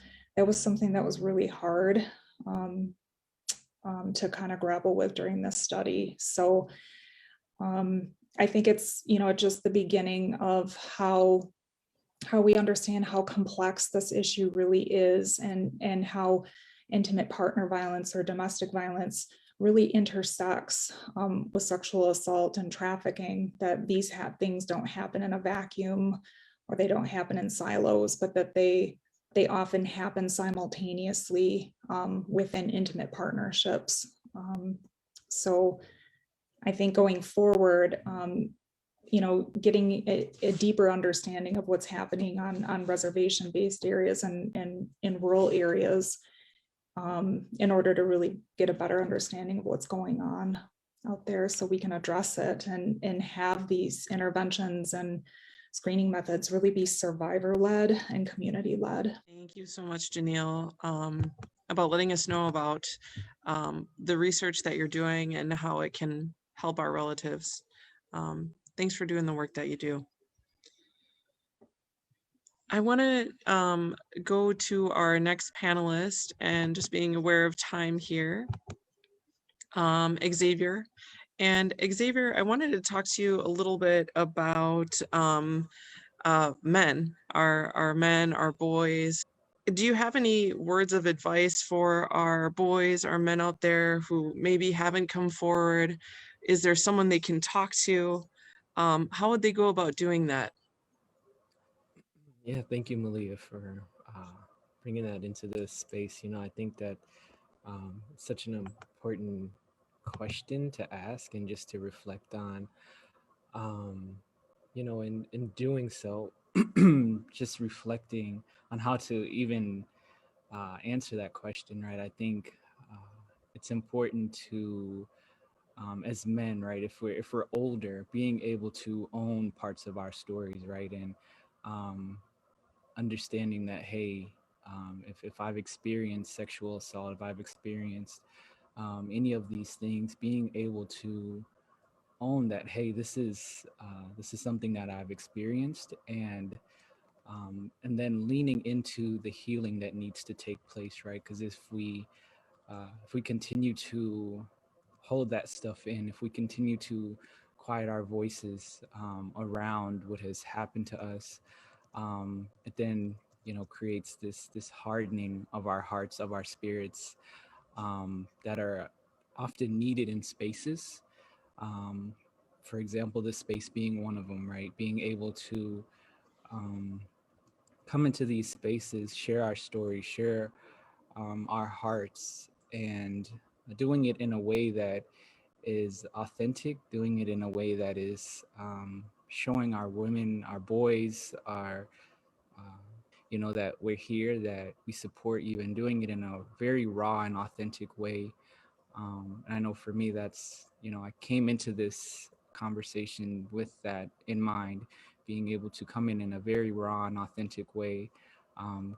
something that was really hard to kind of grapple with during this study. So I think it's, just the beginning of how we understand how complex this issue really is, and how intimate partner violence or domestic violence really intersects with sexual assault and trafficking, that these things don't happen in a vacuum, or they don't happen in silos, but that they often happen simultaneously within intimate partnerships. So I think going forward, getting a deeper understanding of what's happening on reservation-based areas and in rural areas, in order to really get a better understanding of what's going on out there, so we can address it and have these interventions and screening methods really be survivor-led and community-led. Thank you so much, Jeneile, about letting us know about the research that you're doing and how it can help our relatives. Thanks for doing the work that you do. I want to go to our next panelist, and just being aware of time here, Xavier. And Xavier, I wanted to talk to you a little bit about men, our boys. Do you have any words of advice for our boys, our men out there who maybe haven't come forward? Is there someone they can talk to? How would they go about doing that? Yeah, thank you, Malia, for bringing that into this space. You know, I think that it's such an important question to ask and just to reflect on. You know, in doing so, just reflecting on how to even answer that question, right? I think it's important to, as men, right, if we're older, being able to own parts of our stories, right, and understanding that, hey, if I've experienced sexual assault, if I've experienced any of these things, being able to own that, hey, this is something that I've experienced, and then leaning into the healing that needs to take place, right? Because if we continue to hold that stuff in, if we continue to quiet our voices around what has happened to us, it then, you know, creates this hardening of our hearts, of our spirits, that are often needed in spaces. For example, this space being one of them, right? Being able to come into these spaces, share our stories, share our hearts, and doing it in a way that is authentic, doing it in a way that is showing our women, our boys, our you know, that we're here, that we support you, and doing it in a very raw and authentic way. And I know for me, that's, you know, I came into this conversation with that in mind, being able to come in a very raw and authentic way,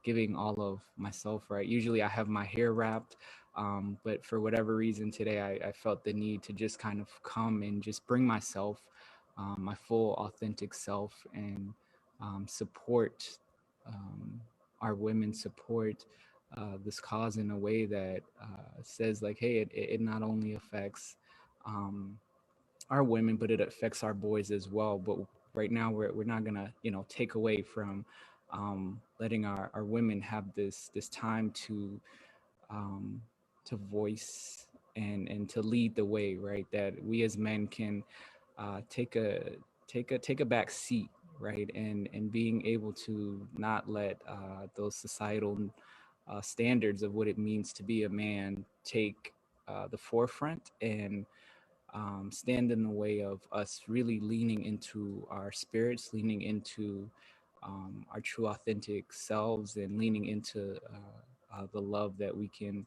giving all of myself, right? Usually I have my hair wrapped, but for whatever reason today, I felt the need to just kind of come and just bring myself, my full authentic self, and support our women, support this cause in a way that says like, hey, it not only affects our women, but it affects our boys as well. But right now we're not gonna, you know, take away from letting our women have this time to voice and to lead the way, right? That we as men can take a back seat, right? And being able to not let those societal standards of what it means to be a man take the forefront and stand in the way of us really leaning into our spirits, leaning into our true authentic selves, and leaning into the love that we can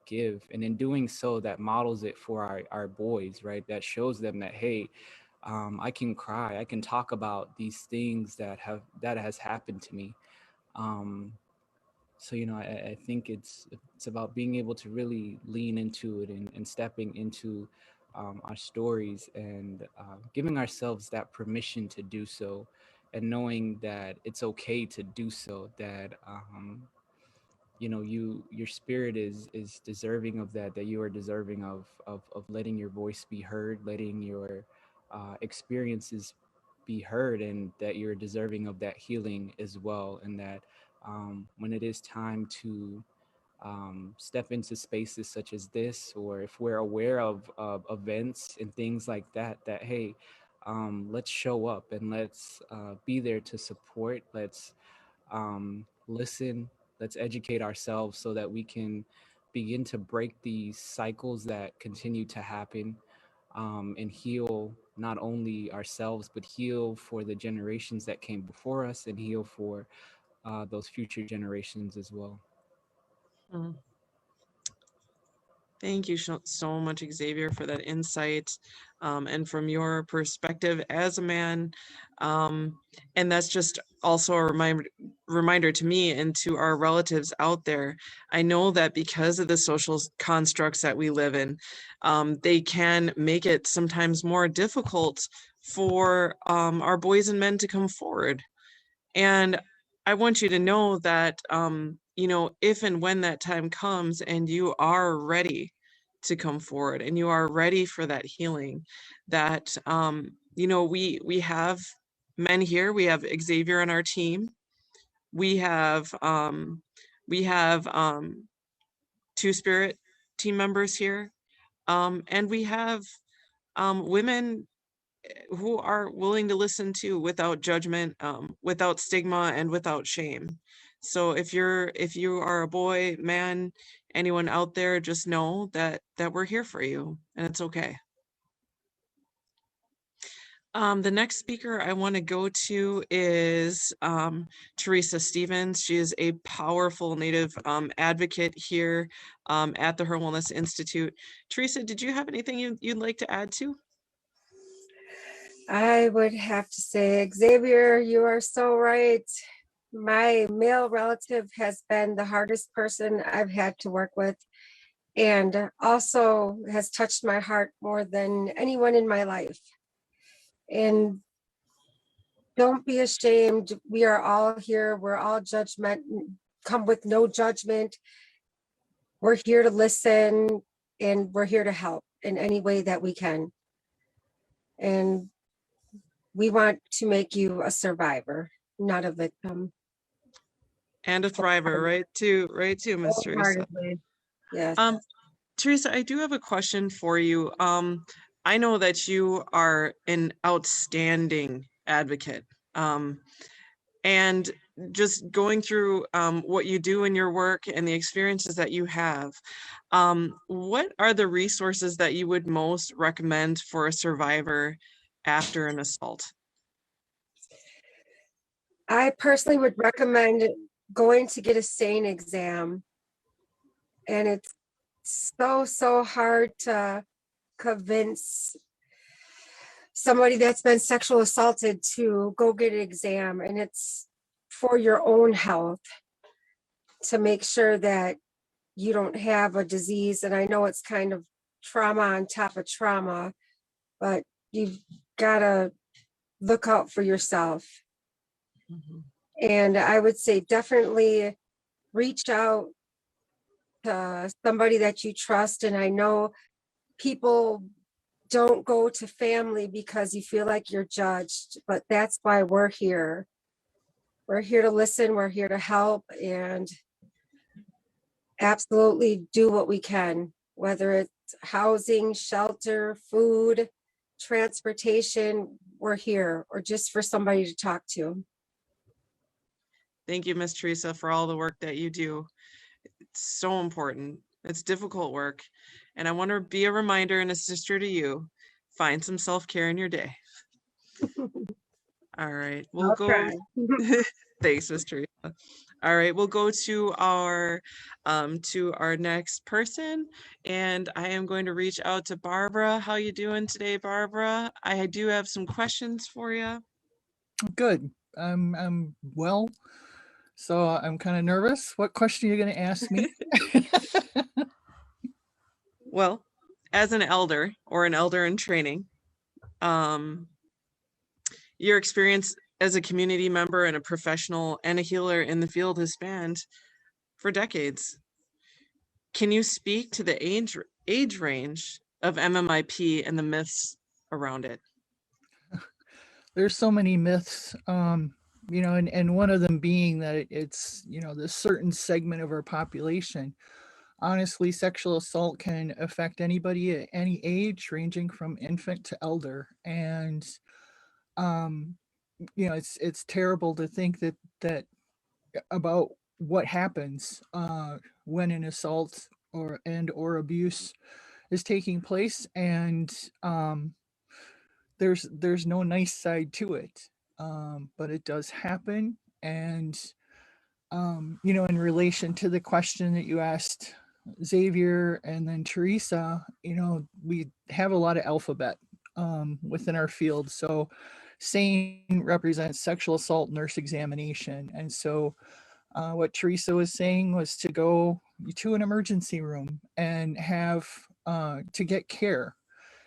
give. And in doing so, that models it for our boys, right? That shows them that, hey, I can cry, I can talk about these things that has happened to me. So, you know, I think it's about being able to really lean into it and stepping into our stories, and giving ourselves that permission to do so, and knowing that it's okay to do so, that you know, your spirit is deserving of that you are deserving of letting your voice be heard, letting your experiences be heard, and that you're deserving of that healing as well. And that when it is time to step into spaces such as this, or if we're aware of events and things like that, that, hey, let's show up and let's be there to support. Let's listen, let's educate ourselves so that we can begin to break these cycles that continue to happen, and heal not only ourselves, but heal for the generations that came before us, and heal for those future generations as well. Mm. Thank you so much, Xavier, for that insight, and from your perspective as a man. And that's just also a reminder to me and to our relatives out there. I know that because of the social constructs that we live in, they can make it sometimes more difficult for our boys and men to come forward. And I want you to know that, you know, if and when that time comes and you are ready to come forward and you are ready for that healing, that, you know, we have men here. We have Xavier on our team. We have Two-Spirit team members here. And we have women who are willing to listen to without judgment, without stigma, and without shame. So if you are a boy, man, anyone out there, just know that we're here for you, and it's okay. The next speaker I want to go to is Teresa Stevens. She is a powerful Native advocate here at the Her Wellness Institute. Teresa, did you have anything you'd like to add to? I would have to say, Xavier, you are so right. My male relative has been the hardest person I've had to work with, and also has touched my heart more than anyone in my life. And don't be ashamed. We are all here. We're all come with no judgment. We're here to listen, and we're here to help in any way that we can. And we want to make you a survivor, not a victim. And a thriver, right too, Ms. Teresa. Yes. Teresa, I do have a question for you. I know that you are an outstanding advocate. And just going through what you do in your work and the experiences that you have, what are the resources that you would most recommend for a survivor after an assault? I personally would recommend going to get a SANE exam. And it's so hard to convince somebody that's been sexual assaulted to go get an exam. And it's for your own health, to make sure that you don't have a disease. And I know it's kind of trauma on top of trauma, but you've got to look out for yourself. Mm-hmm. And I would say definitely reach out to somebody that you trust. And I know people don't go to family because you feel like you're judged, but that's why we're here. We're here to listen, we're here to help, and absolutely do what we can, whether it's housing, shelter, food, transportation, we're here, or just for somebody to talk to. Thank you, Ms. Teresa, for all the work that you do. It's so important. It's difficult work. And I want to be a reminder and a sister to you. Find some self-care in your day. All right, we'll go. Thanks, Ms. Teresa. All right, we'll go to our next person, and I am going to reach out to Barbara. How you doing today, Barbara? I do have some questions for you. Good. I'm well. So I'm kind of nervous. What question are you going to ask me? Well, as an elder or an elder in training, your experience as a community member and a professional and a healer in the field has spanned for decades. Can you speak to the age range of MMIP and the myths around it? There's so many myths, you know, and one of them being that it's, you know, this certain segment of our population. Honestly, sexual assault can affect anybody at any age, ranging from infant to elder. And, you know, it's terrible to think that about what happens when an assault or abuse is taking place, and there's no nice side to it, but it does happen. And you know, in relation to the question that you asked Xavier and then Teresa, you know, we have a lot of alphabet within our field. So SANE represents sexual assault nurse examination. And so what Teresa was saying was to go to an emergency room and have to get care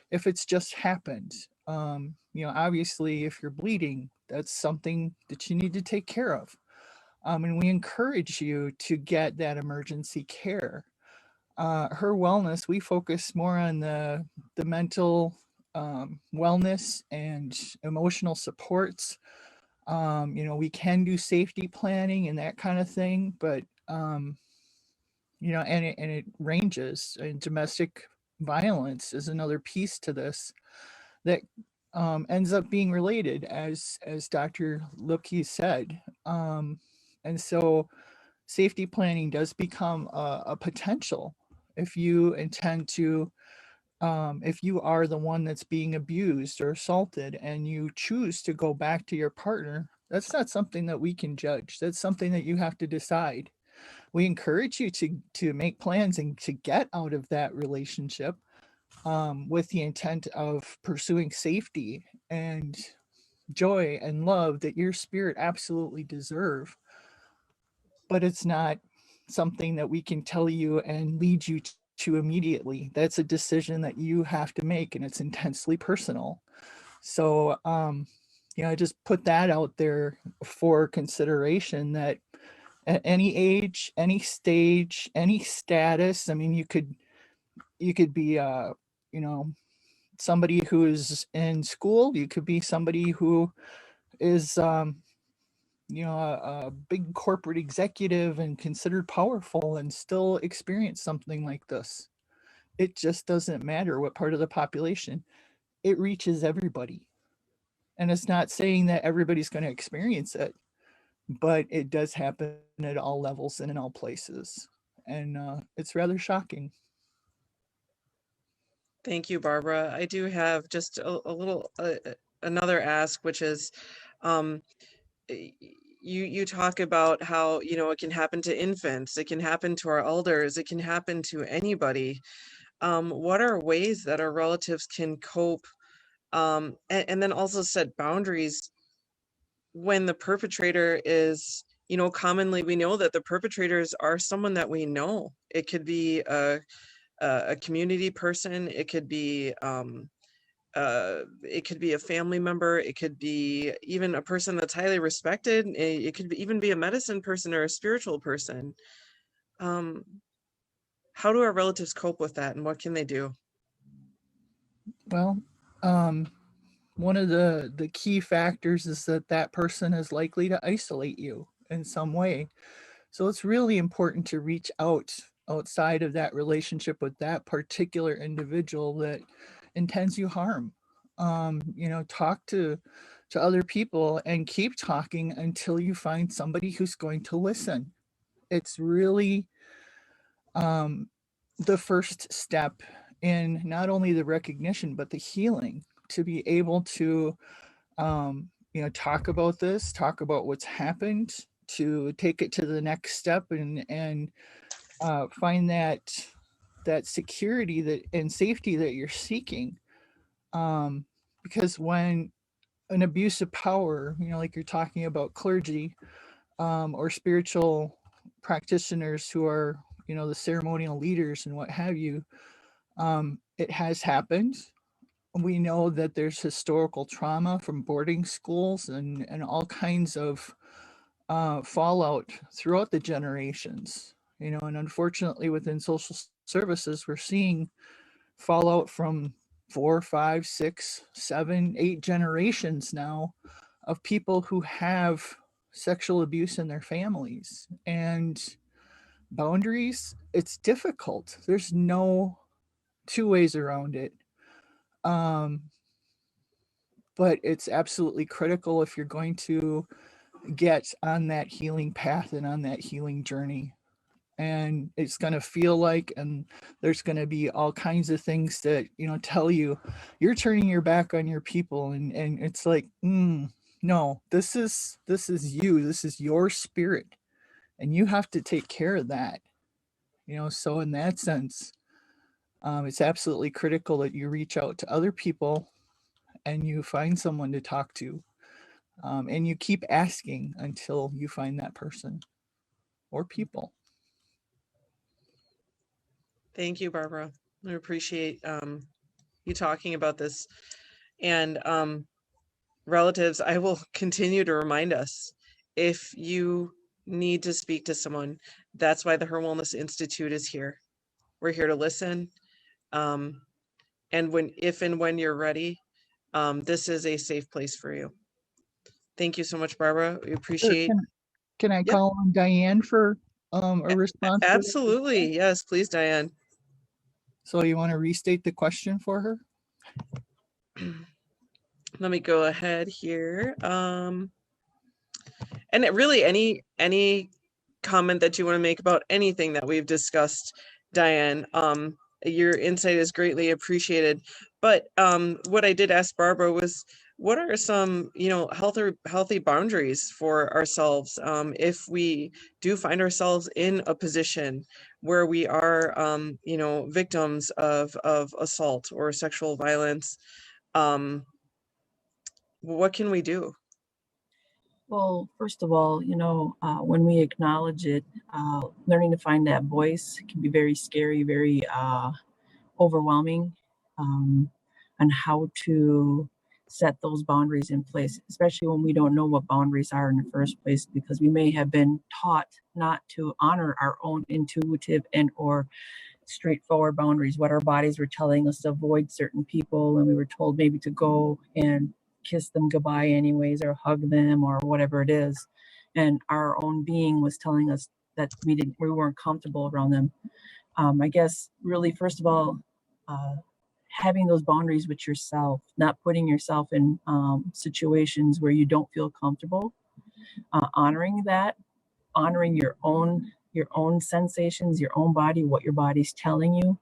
if it's just happened. You know, obviously, if you're bleeding, that's something that you need to take care of. And we encourage you to get that emergency care. Her wellness, we focus more on the mental wellness and emotional supports. We can do safety planning and that kind of thing, but and it ranges. And domestic violence is another piece to this that ends up being related, as Dr. Luebke said. And so safety planning does become a potential if you intend to, if you are the one that's being abused or assaulted and you choose to go back to your partner. That's not something that we can judge. That's something that you have to decide. We encourage you to make plans and to get out of that relationship with the intent of pursuing safety and joy and love that your spirit absolutely deserve. But it's not something that we can tell you and lead you to immediately. That's a decision that you have to make, and it's intensely personal. So, I just put that out there for consideration that at any age, any stage, any status, I mean, you could be, somebody who is in school, you could be somebody who is, a big corporate executive and considered powerful and still experience something like this. It just doesn't matter what part of the population. It reaches everybody. And it's not saying that everybody's going to experience it, but it does happen at all levels and in all places. And it's rather shocking. Thank you, Barbara. I do have just a little another ask, which is, you talk about how it can happen to infants, it can happen to our elders, it can happen to anybody. What are ways that our relatives can cope? And then also set boundaries when the perpetrator is, commonly we know that the perpetrators are someone that we know. It could be a community person, it could be a family member, it could be even a person that's highly respected, it could even be a medicine person or a spiritual person. How do our relatives cope with that, and what can they do? Well, one of the key factors is that person is likely to isolate you in some way. So it's really important to reach outside of that relationship with that particular individual that intends you harm. Talk to other people and keep talking until you find somebody who's going to listen. It's really the first step in not only the recognition, but the healing, to be able to talk about this, talk about what's happened, to take it to the next step and find that security that and safety that you're seeking. Because when an abuse of power, like you're talking about clergy or spiritual practitioners who are, the ceremonial leaders and what have you, it has happened. We know that there's historical trauma from boarding schools and all kinds of fallout throughout the generations, and unfortunately within social services, we're seeing fallout from 4, 5, 6, 7, 8 generations now of people who have sexual abuse in their families. And boundaries, it's difficult. There's no two ways around it. But it's absolutely critical if you're going to get on that healing path and on that healing journey. And it's going to feel like, and there's going to be all kinds of things that, tell you you're turning your back on your people. And it's like, no, this is you, this is your spirit, and you have to take care of that. So in that sense, it's absolutely critical that you reach out to other people and you find someone to talk to. And you keep asking until you find that person or people. Thank you, Barbara. I appreciate you talking about this. And relatives, I will continue to remind us, if you need to speak to someone, that's why the Her Wellness Institute is here. We're here to listen. And if and when you're ready, this is a safe place for you. Thank you so much, Barbara. We appreciate. Can I call on Diane for a response? Absolutely. Yes, please, Diane. So you want to restate the question for her? Let me go ahead here. And really any comment that you want to make about anything that we've discussed, Diane, your insight is greatly appreciated. But what I did ask Barbara was, what are some, healthy boundaries for ourselves if we do find ourselves in a position where we are, victims of assault or sexual violence? What can we do? Well, first of all, when we acknowledge it, learning to find that voice can be very scary, very overwhelming, on how to set those boundaries in place, especially when we don't know what boundaries are in the first place, because we may have been taught not to honor our own intuitive and or straightforward boundaries, what our bodies were telling us to avoid certain people, and we were told maybe to go and kiss them goodbye anyways, or hug them, or whatever it is, and our own being was telling us that we weren't comfortable around them. I guess really, first of all, having those boundaries with yourself, not putting yourself in situations where you don't feel comfortable, honoring that, honoring your own sensations, your own body, what your body's telling you,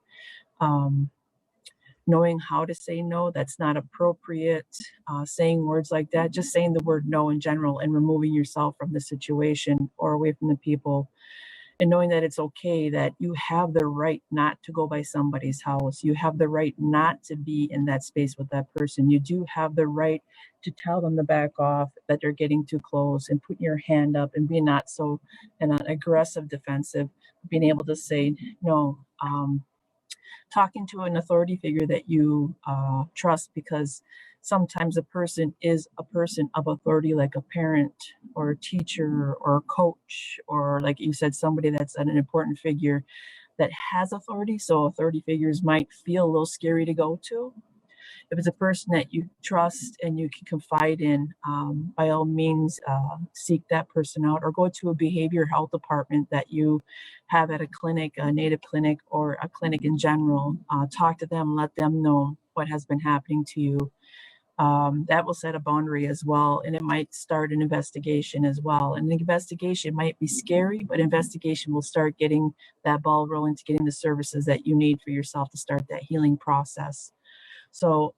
knowing how to say no, that's not appropriate, saying words like that, just saying the word no in general and removing yourself from the situation or away from the people, and knowing that it's okay, that you have the right not to go by somebody's house. You have the right not to be in that space with that person. You do have the right to tell them to back off, that they're getting too close, and putting your hand up and being not so aggressive, defensive, being able to say no, talking to an authority figure that you trust, because sometimes a person is a person of authority, like a parent or a teacher or a coach, or like you said, somebody that's an important figure that has authority. So authority figures might feel a little scary to go to. If it's a person that you trust and you can confide in, by all means, seek that person out, or go to a behavioral health department that you have at a clinic, a native clinic, or a clinic in general. Talk to them, let them know what has been happening to you. That will set a boundary as well, and it might start an investigation as well. And the investigation might be scary, but investigation will start getting that ball rolling to getting the services that you need for yourself to start that healing process. So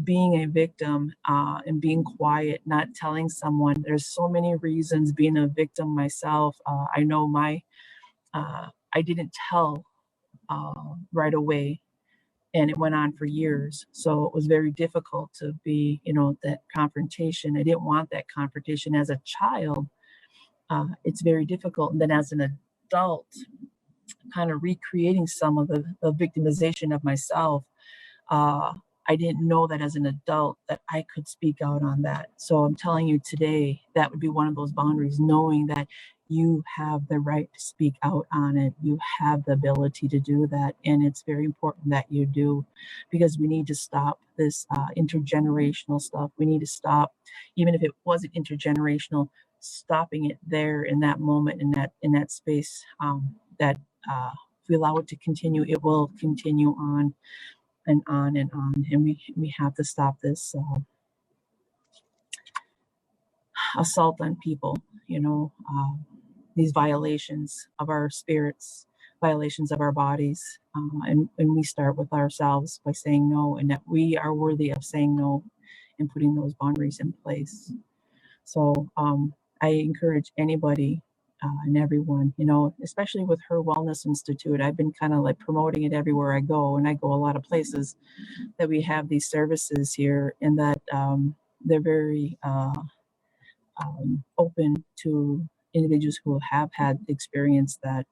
being a victim and being quiet, not telling someone, there's so many reasons being a victim myself. I know I didn't tell right away, and it went on for years. So it was very difficult to be, that confrontation. I didn't want that confrontation as a child. It's very difficult. And then as an adult, kind of recreating some of the victimization of myself, I didn't know that as an adult that I could speak out on that. So I'm telling you today, that would be one of those boundaries, knowing that you have the right to speak out on it. You have the ability to do that. And it's very important that you do, because we need to stop this intergenerational stuff. We need to stop, even if it wasn't intergenerational, stopping it there in that moment, in that space, that if we allow it to continue, it will continue on and on and on. And we have to stop this assault on people, these violations of our spirits, violations of our bodies. And we start with ourselves by saying no, and that we are worthy of saying no and putting those boundaries in place. So I encourage anybody and everyone, especially with Her Wellness Institute. I've been kind of like promoting it everywhere I go, and I go a lot of places that we have these services here, and that they're very open to individuals who have had experience that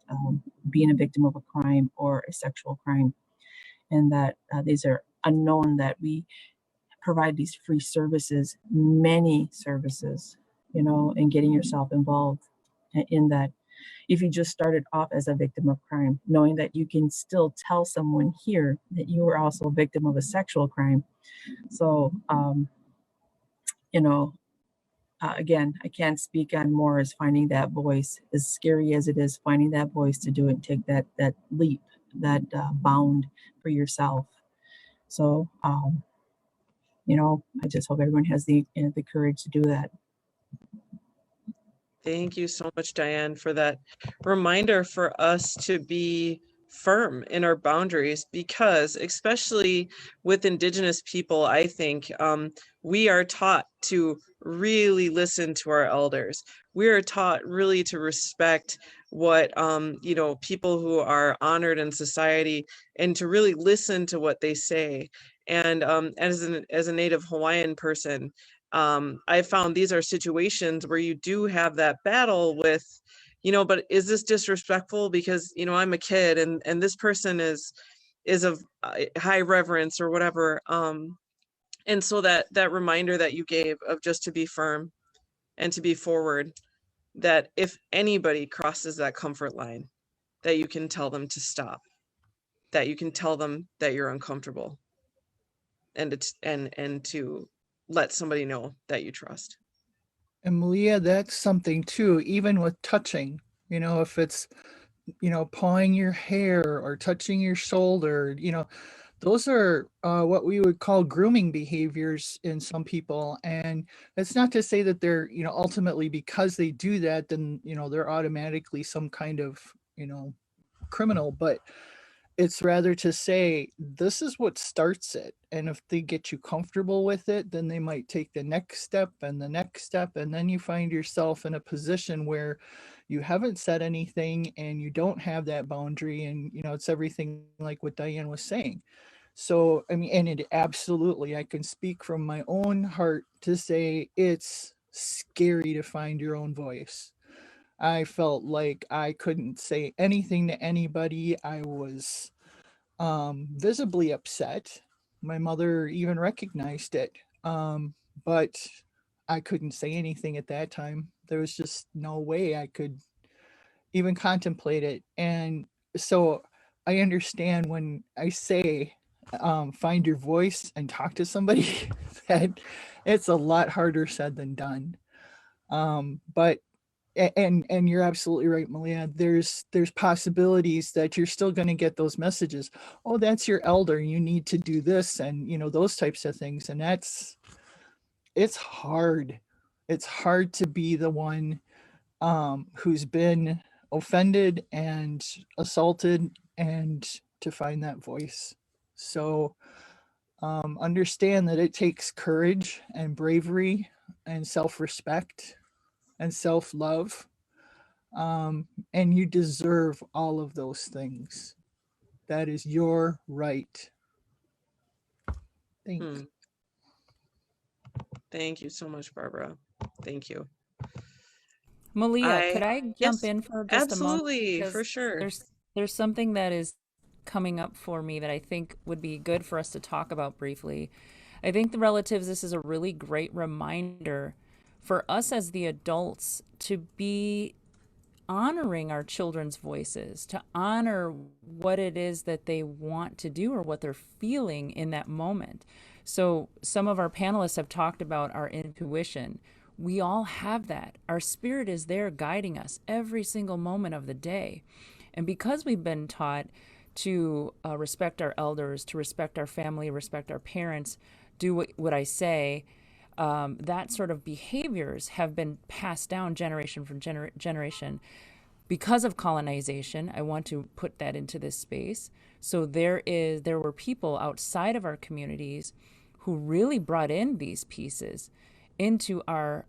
being a victim of a crime or a sexual crime, and that these are unknown, that we provide these free services, many services, and getting yourself involved in that. if you just started off as a victim of crime, knowing that you can still tell someone here that you were also a victim of a sexual crime. So, you know, again, I can't speak on more as finding that voice, as scary as it is, finding that voice to do it and take that leap, that bound for yourself. So, you know, I just hope everyone has the courage to do that. Thank you so much, Diane, for that reminder for us to be firm in our boundaries, because especially with Indigenous people, I think we are taught to really listen to our elders. We are taught really to respect what, you know, people who are honored in society, and to really listen to what they say. And as a Native Hawaiian person, I found these are situations where you do have that battle with, you know, but is this disrespectful because, you know, I'm a kid and this person is of high reverence or whatever. And so that reminder that you gave of just to be firm and to be forward, that if anybody crosses that comfort line, that you can tell them to stop, that you can tell them that you're uncomfortable, and to let somebody know that you trust. And Malia, that's something too, even with touching, you know, if it's, you know, pawing your hair or touching your shoulder, you know, those are what we would call grooming behaviors in some people. And it's not to say that they're, you know, ultimately because they do that, then, you know, they're automatically some kind of, you know, criminal, but it's rather to say, this is what starts it. And if they get you comfortable with it, then they might take the next step and the next step. And then you find yourself in a position where you haven't said anything and you don't have that boundary. And, you know, it's everything like what Diane was saying. So, I mean, and it absolutely, I can speak from my own heart to say it's scary to find your own voice. I felt like I couldn't say anything to anybody. I was visibly upset. My mother even recognized it. But I couldn't say anything at that time. There was just no way I could even contemplate it. And so I understand when I say find your voice and talk to somebody, that it's a lot harder said than done. But and you're absolutely right, Malia. There's possibilities that you're still going to get those messages. Oh, that's your elder. You need to do this, and you know, those types of things. And it's hard. It's hard to be the one who's been offended and assaulted, and to find that voice. So understand that it takes courage and bravery and self-respect and self-love. And you deserve all of those things. That is your right. Thanks. Thank you so much, Barbara. Thank you. Malia, could I jump in for just a moment? Absolutely, for sure. There's something that is coming up for me that I think would be good for us to talk about briefly. I think the relatives, this is a really great reminder for us as the adults to be honoring our children's voices, to honor what it is that they want to do or what they're feeling in that moment. So some of our panelists have talked about our intuition. We all have that. Our spirit is there guiding us every single moment of the day. And because we've been taught to respect our elders, to respect our family, respect our parents, do what I say, that sort of behaviors have been passed down generation from generation. Because of colonization, I want to put that into this space. So there were people outside of our communities who really brought in these pieces into our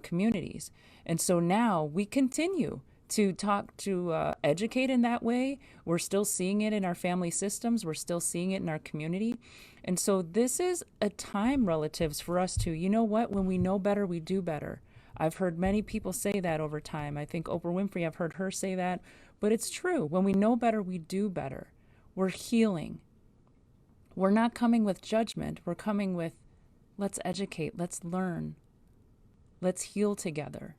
communities. And so now we continue to talk, to educate in that way. We're still seeing it in our family systems. We're still seeing it in our community. And so this is a time, relatives, for us to, you know what, when we know better, we do better. I've heard many people say that over time. I think Oprah Winfrey, I've heard her say that, but it's true. When we know better, we do better. We're healing. We're not coming with judgment. We're coming with, let's educate, let's learn, let's heal together.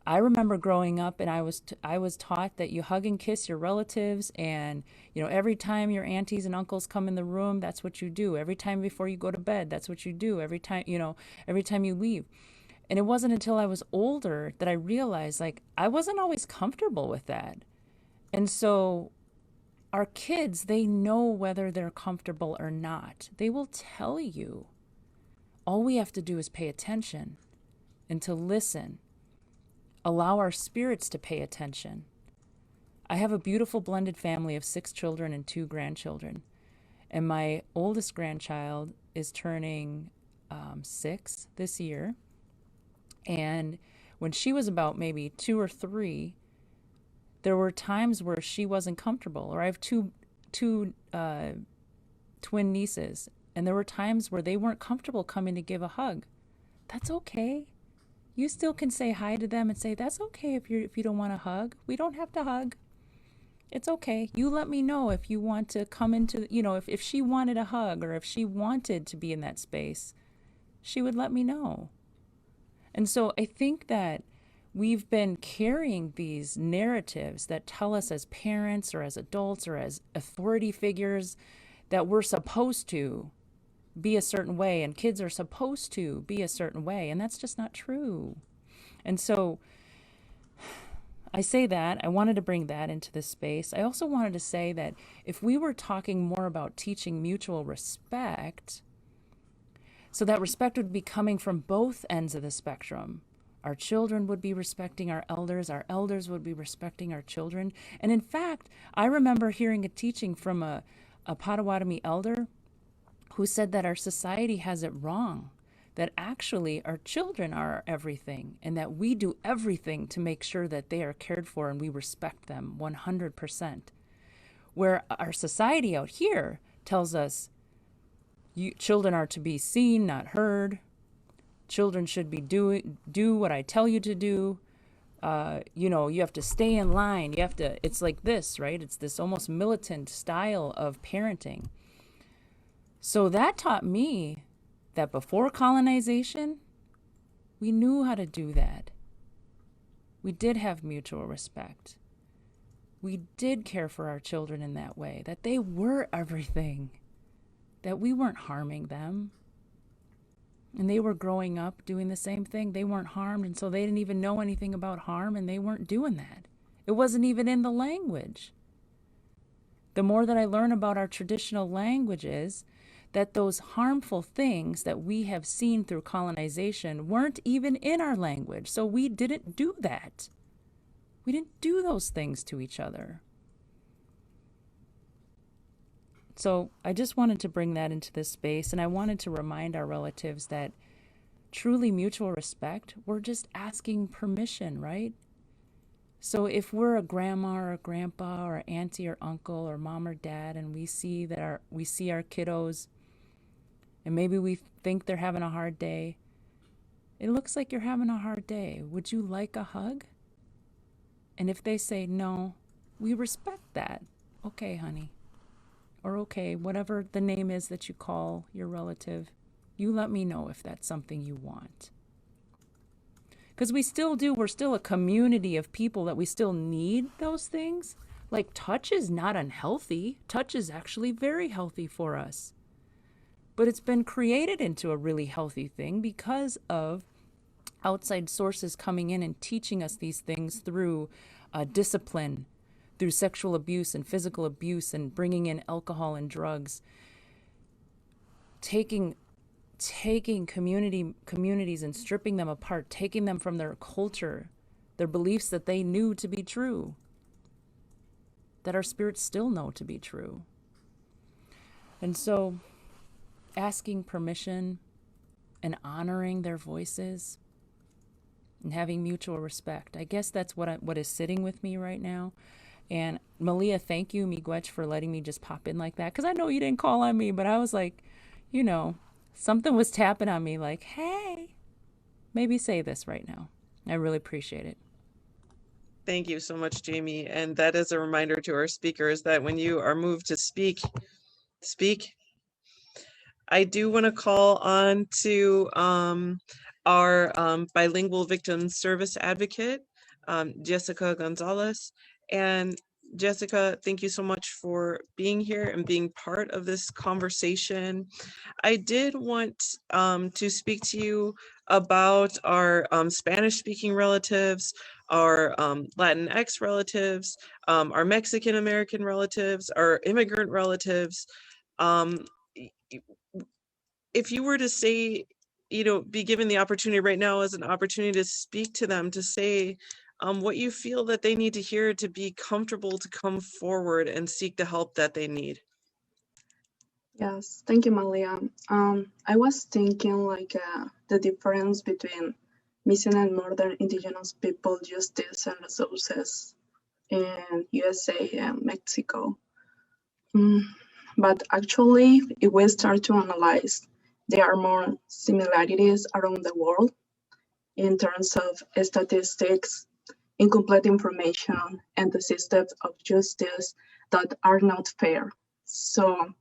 I remember growing up, and I was taught that you hug and kiss your relatives, and every time your aunties and uncles come in the room, that's what you do. Every time before you go to bed, that's what you do. Every time you leave. And it wasn't until I was older that I realized, like, I wasn't always comfortable with that. And so our kids, they know whether they're comfortable or not. They will tell you. All we have to do is pay attention and to listen. Allow our spirits to pay attention. I have a beautiful blended family of 6 children and 2 grandchildren. And my oldest grandchild is turning 6 this year. And when she was about maybe 2 or 3, there were times where she wasn't comfortable. Or I have two twin nieces, and there were times where they weren't comfortable coming to give a hug. That's okay. You still can say hi to them and say, that's okay if you don't want a hug. We don't have to hug. It's okay. You let me know if you want to come into, if she wanted a hug or if she wanted to be in that space, she would let me know. And so I think that we've been carrying these narratives that tell us as parents or as adults or as authority figures that we're supposed to be a certain way and kids are supposed to be a certain way. And that's just not true. And so I say that, I wanted to bring that into this space. I also wanted to say that if we were talking more about teaching mutual respect, so that respect would be coming from both ends of the spectrum. Our children would be respecting our elders would be respecting our children. And in fact, I remember hearing a teaching from a Potawatomi elder who said that our society has it wrong, that actually our children are everything, and that we do everything to make sure that they are cared for and we respect them 100%. Where our society out here tells us children are to be seen, not heard. Children should be do what I tell you to do. You have to stay in line. It's like this, right? It's this almost militant style of parenting. So that taught me that before colonization, we knew how to do that. We did have mutual respect. We did care for our children in that way, that they were everything, that we weren't harming them. And they were growing up doing the same thing. They weren't harmed, and so they didn't even know anything about harm, and they weren't doing that. It wasn't even in the language. The more that I learn about our traditional languages, that those harmful things that we have seen through colonization weren't even in our language. So we didn't do that. We didn't do those things to each other. So I just wanted to bring that into this space, and I wanted to remind our relatives that truly mutual respect, we're just asking permission, right? So if we're a grandma or a grandpa or auntie or uncle or mom or dad, and we see our kiddos, and maybe we think they're having a hard day, it looks like you're having a hard day. Would you like a hug? And if they say no, we respect that. Okay, honey. Or okay, whatever the name is that you call your relative, you let me know if that's something you want. Because we're still a community of people that we still need those things. Like touch is not unhealthy. Touch is actually very healthy for us. But it's been created into a really healthy thing because of outside sources coming in and teaching us these things through discipline, through sexual abuse and physical abuse, and bringing in alcohol and drugs, taking communities and stripping them apart, taking them from their culture, their beliefs that they knew to be true, that our spirits still know to be true. And so asking permission and honoring their voices and having mutual respect, I guess that's what is sitting with me right now. And Malia, thank you, Miigwech, for letting me just pop in like that. Because I know you didn't call on me, but I was like, something was tapping on me like, hey, maybe say this right now. I really appreciate it. Thank you so much, Jamie. And that is a reminder to our speakers that when you are moved to speak. I do want to call on to our bilingual victim service advocate, Jessica Gonzalez. And Jessica, thank you so much for being here and being part of this conversation. I did want to speak to you about our Spanish-speaking relatives, our Latinx relatives, our Mexican-American relatives, our immigrant relatives. If you were to say, be given the opportunity right now as an opportunity to speak to them, to say what you feel that they need to hear to be comfortable to come forward and seek the help that they need. Yes, thank you, Malia. I was thinking like the difference between missing and murdered Indigenous people justice and resources in USA and Mexico. But actually, if we start to analyze, there are more similarities around the world in terms of statistics, incomplete information, and the systems of justice that are not fair. So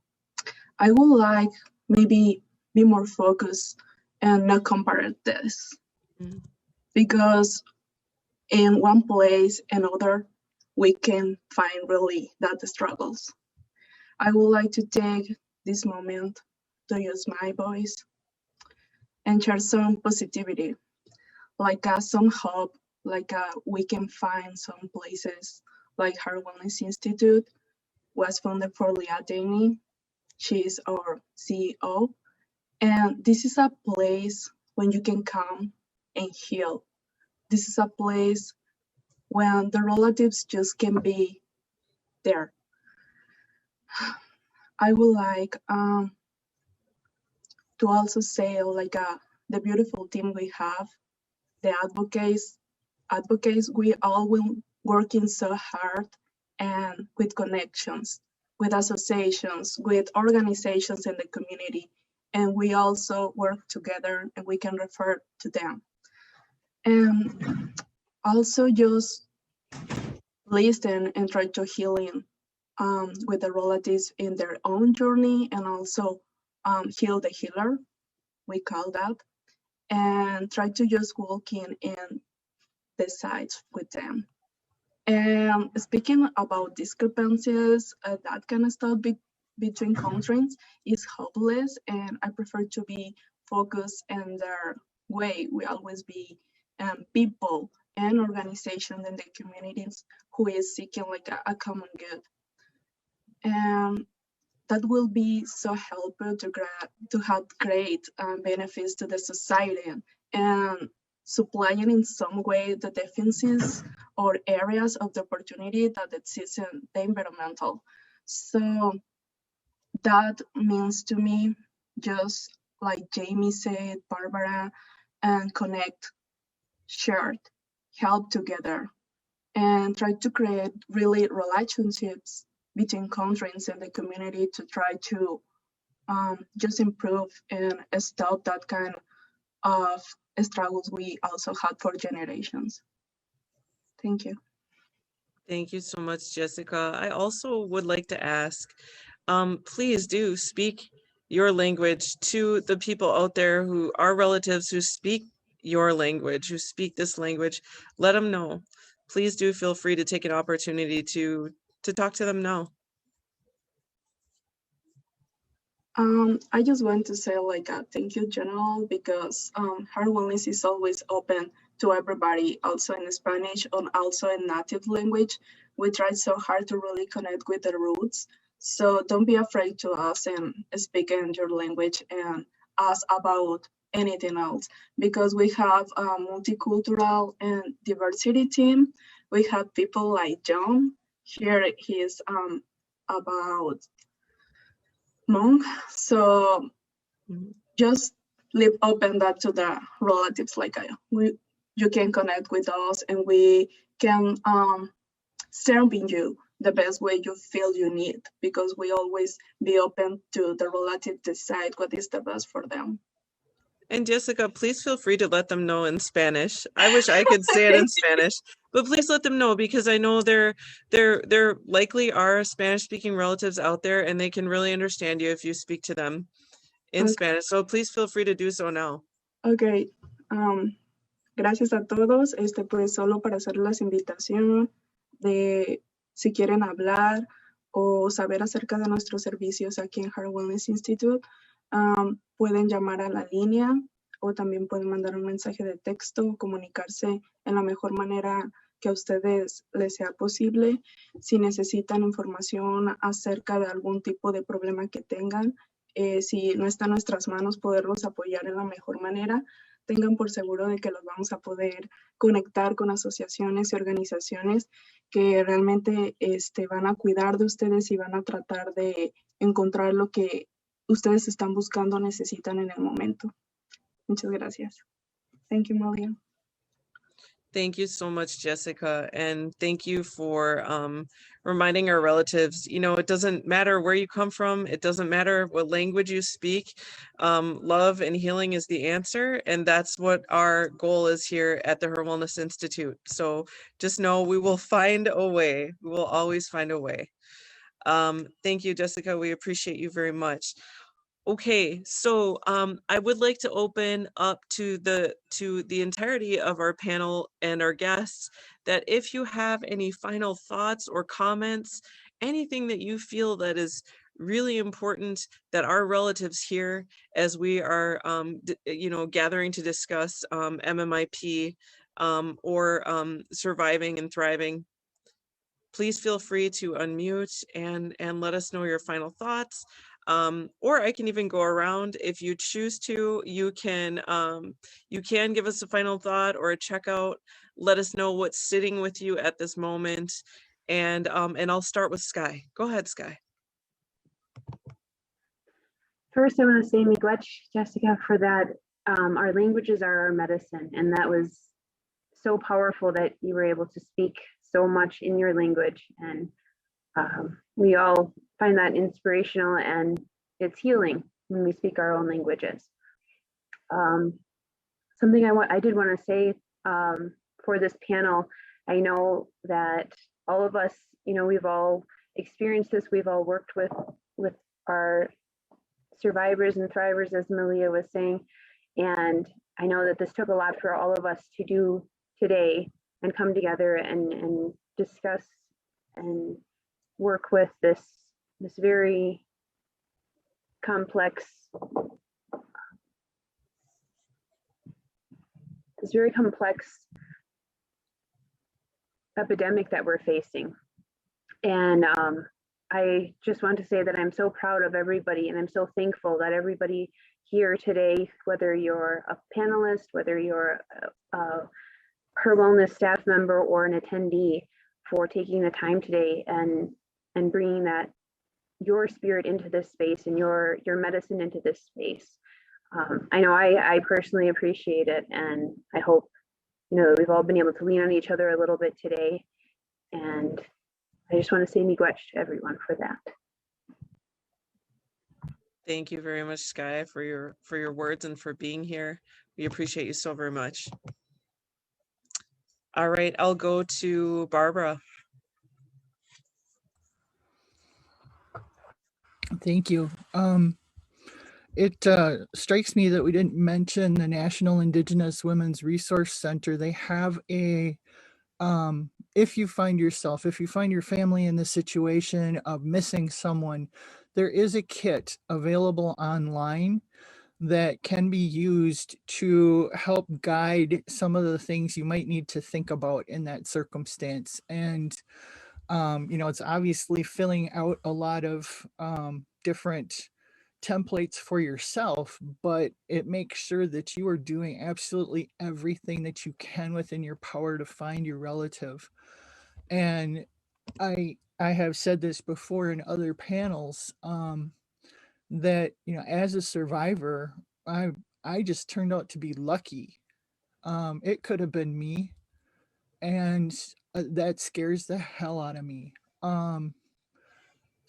I would like maybe be more focused and not compare this. Because in one place and other, we can find really that struggles. I would like to take this moment to use my voice and share some positivity, like some hope, like we can find some places like HIRWI Institute was founded for Lea Denny. She is our CEO. And this is a place when you can come and heal. This is a place when the relatives just can be there. I would like to also say like the beautiful team we have, the advocates, we all will working so hard and with connections, with associations, with organizations in the community. And we also work together and we can refer to them. And also just listen and try to healing with the relatives in their own journey, and also heal the healer, we call that, and try to just walk in the sides with them. And speaking about discrepancies, that kind of stuff between countries is hopeless, and I prefer to be focused in their way. We always be people and organizations in the communities who is seeking like a common good. And that will be so helpful to have great benefits to the society and supplying in some way the deficiencies or areas of the opportunity that exist in the environmental. So that means to me, just like Jamie said, Barbara, and connect, shared, help together, and try to create really relationships between countries and the community to try to just improve and stop that kind of struggles we also had for generations. Thank you. Thank you so much, Jessica. I also would like to ask, please do speak your language to the people out there who are relatives who speak your language, who speak this language. Let them know. Please do feel free to take an opportunity to talk to them now. I just want to say like thank you, Jeneile, because Her Wellness is always open to everybody, also in Spanish and also in native language. We try so hard to really connect with the roots. So don't be afraid to ask and speak in your language and ask about anything else, because we have a multicultural and diversity team. We have people like John. Here he is about monk. So just leave open that to the relatives, like you can connect with us and we can serve you the best way you feel you need, because we always be open to the relative decide what is the best for them. And Jessica, please feel free to let them know in Spanish. I wish I could say it in Spanish, but please let them know, because I know there likely are Spanish-speaking relatives out there, and they can really understand you if you speak to them in Spanish. So please feel free to do so now. Okay. Gracias a todos. Pues solo para hacer las invitación de si quieren hablar o saber acerca de nuestros servicios aquí en Heart Wellness Institute, pueden llamar a la línea o también pueden mandar un mensaje de texto o comunicarse en la mejor manera que a ustedes les sea posible. Si necesitan información acerca de algún tipo de problema que tengan, si no está en nuestras manos poderlos apoyar en la mejor manera, tengan por seguro de que los vamos a poder conectar con asociaciones y organizaciones que realmente van a cuidar de ustedes y van a tratar de encontrar lo que ustedes están buscando o necesitan en el momento. Muchas gracias. Thank you, Malia. Thank you so much, Jessica. And thank you for reminding our relatives, you know, it doesn't matter where you come from. It doesn't matter what language you speak. Love and healing is the answer. And that's what our goal is here at the HIR Wellness Institute. So just know we will find a way. We will always find a way. Thank you, Jessica. We appreciate you very much. Okay, so I would like to open up to the entirety of our panel and our guests that if you have any final thoughts or comments, anything that you feel that is really important that our relatives hear as we are, you know, gathering to discuss MMIP or surviving and thriving, please feel free to unmute and let us know your final thoughts. Or I can even go around if you choose to. You can give us a final thought or a checkout. Let us know what's sitting with you at this moment, and I'll start with Skye. Go ahead, Skye. First, I want to say miigwech, Jessica, for that. Our languages are our medicine, and that was so powerful that you were able to speak so much in your language, and we all find that inspirational, and it's healing when we speak our own languages. Something I did want to say for this panel, I know that all of us, you know, we've all experienced this, we've all worked with our survivors and thrivers, as Malia was saying, and I know that this took a lot for all of us to do today and come together and discuss and work with this very complex epidemic that we're facing. And I just want to say that I'm so proud of everybody, and I'm so thankful that everybody here today, whether you're a panelist, whether you're a HIR Wellness staff member or an attendee, for taking the time today and bringing that your spirit into this space and your medicine into this space. I know I personally appreciate it, and I hope, you know, we've all been able to lean on each other a little bit today. And I just want to say miigwech to everyone for that. Thank you very much, Skye, for your words and for being here. We appreciate you so very much. All right, I'll go to Barbara. Thank you. It strikes me that we didn't mention the National Indigenous Women's Resource Center. They have a, if you find your family in the situation of missing someone, there is a kit available online that can be used to help guide some of the things you might need to think about in that circumstance. And, you know, it's obviously filling out a lot of different templates for yourself, but it makes sure that you are doing absolutely everything that you can within your power to find your relative. And I have said this before in other panels, that, you know, as a survivor, I just turned out to be lucky. It could have been me, and that scares the hell out of me.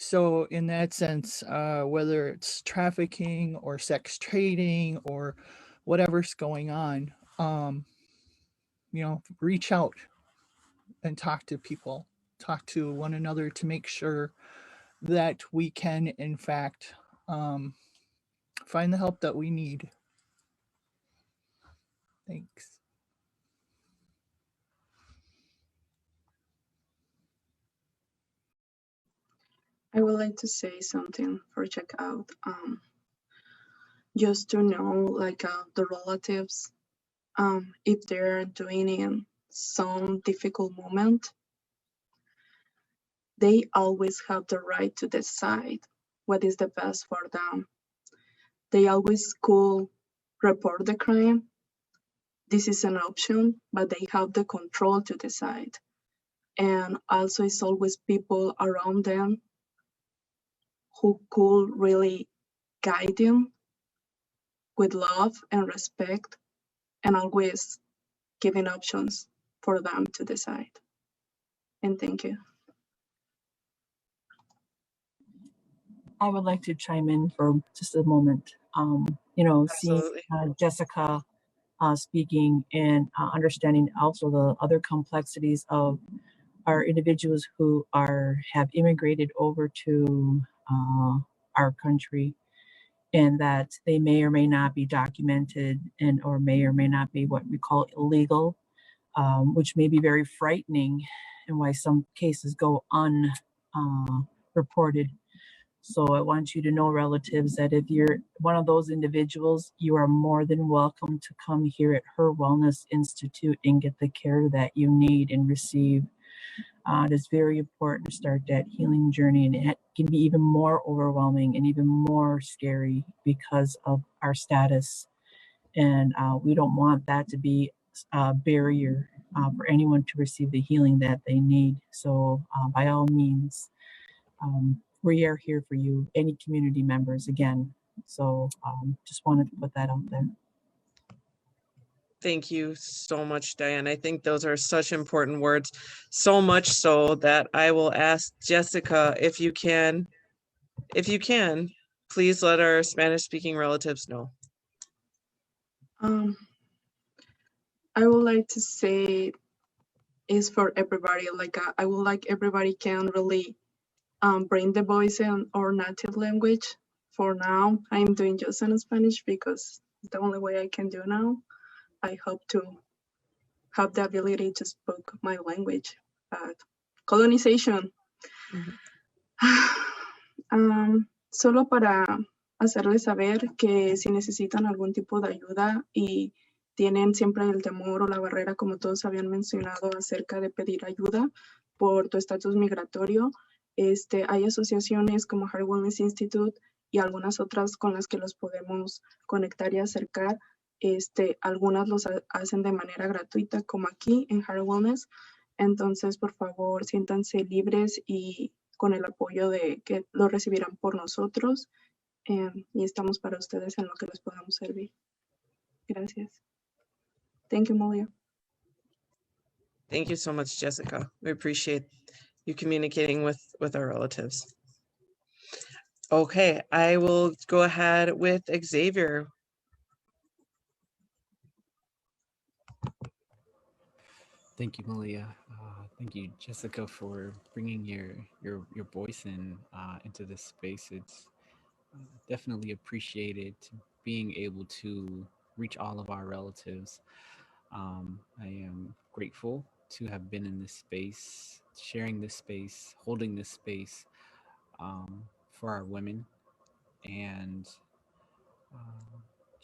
So in that sense, whether it's trafficking or sex trading or whatever's going on, you know, reach out and talk to people, talk to one another to make sure that we can, in fact, find the help that we need. Thanks. I would like to say something for checkout. Just to know, like the relatives, if they're doing in some difficult moment, they always have the right to decide what is the best for them. They always could report the crime. This is an option, but they have the control to decide. And also it's always people around them who could really guide them with love and respect, and always giving options for them to decide. And thank you. I would like to chime in for just a moment. Seeing Absolutely. Jessica speaking and understanding also the other complexities of our individuals who have immigrated over to our country, and that they may or may not be documented and or may or may not be what we call illegal, which may be very frightening, and why some cases go unreported. So I want you to know, relatives, that if you're one of those individuals, you are more than welcome to come here at HIR Wellness Institute and get the care that you need and receive. It is very important to start that healing journey, and it can be even more overwhelming and even more scary because of our status. And we don't want that to be a barrier for anyone to receive the healing that they need. So by all means, we are here for you, any community members, again. So just wanted to put that out there. Thank you so much, Diane. I think those are such important words, so much so that I will ask Jessica, if you can, please let our Spanish-speaking relatives know. I would like to say is for everybody, like I would like everybody can really bring the voice in our native language. For now, I'm doing just in Spanish because it's the only way I can do now. I hope to have the ability to speak my language, but colonization. Solo para hacerles saber que si necesitan algún tipo de ayuda y tienen siempre el temor o la barrera, como todos habían mencionado, acerca de pedir ayuda por tu estatus migratorio, hay asociaciones como HIR Wellness Institute y algunas otras con las que los podemos conectar y acercar. Algunas los hacen de manera gratuita, como aquí en HIR Wellness. Entonces, por favor, siéntanse libres y con el apoyo de que lo recibirán por nosotros, y estamos para ustedes en lo que les podamos servir. Gracias. Thank you, Malia. Thank you so much, Jessica. We appreciate you communicating with our relatives. Okay, I will go ahead with Xavier. Thank you, Malia. Thank you, Jessica, for bringing your voice into this space. It's definitely appreciated being able to reach all of our relatives. I am grateful to have been in this space, sharing this space, holding this space for our women, and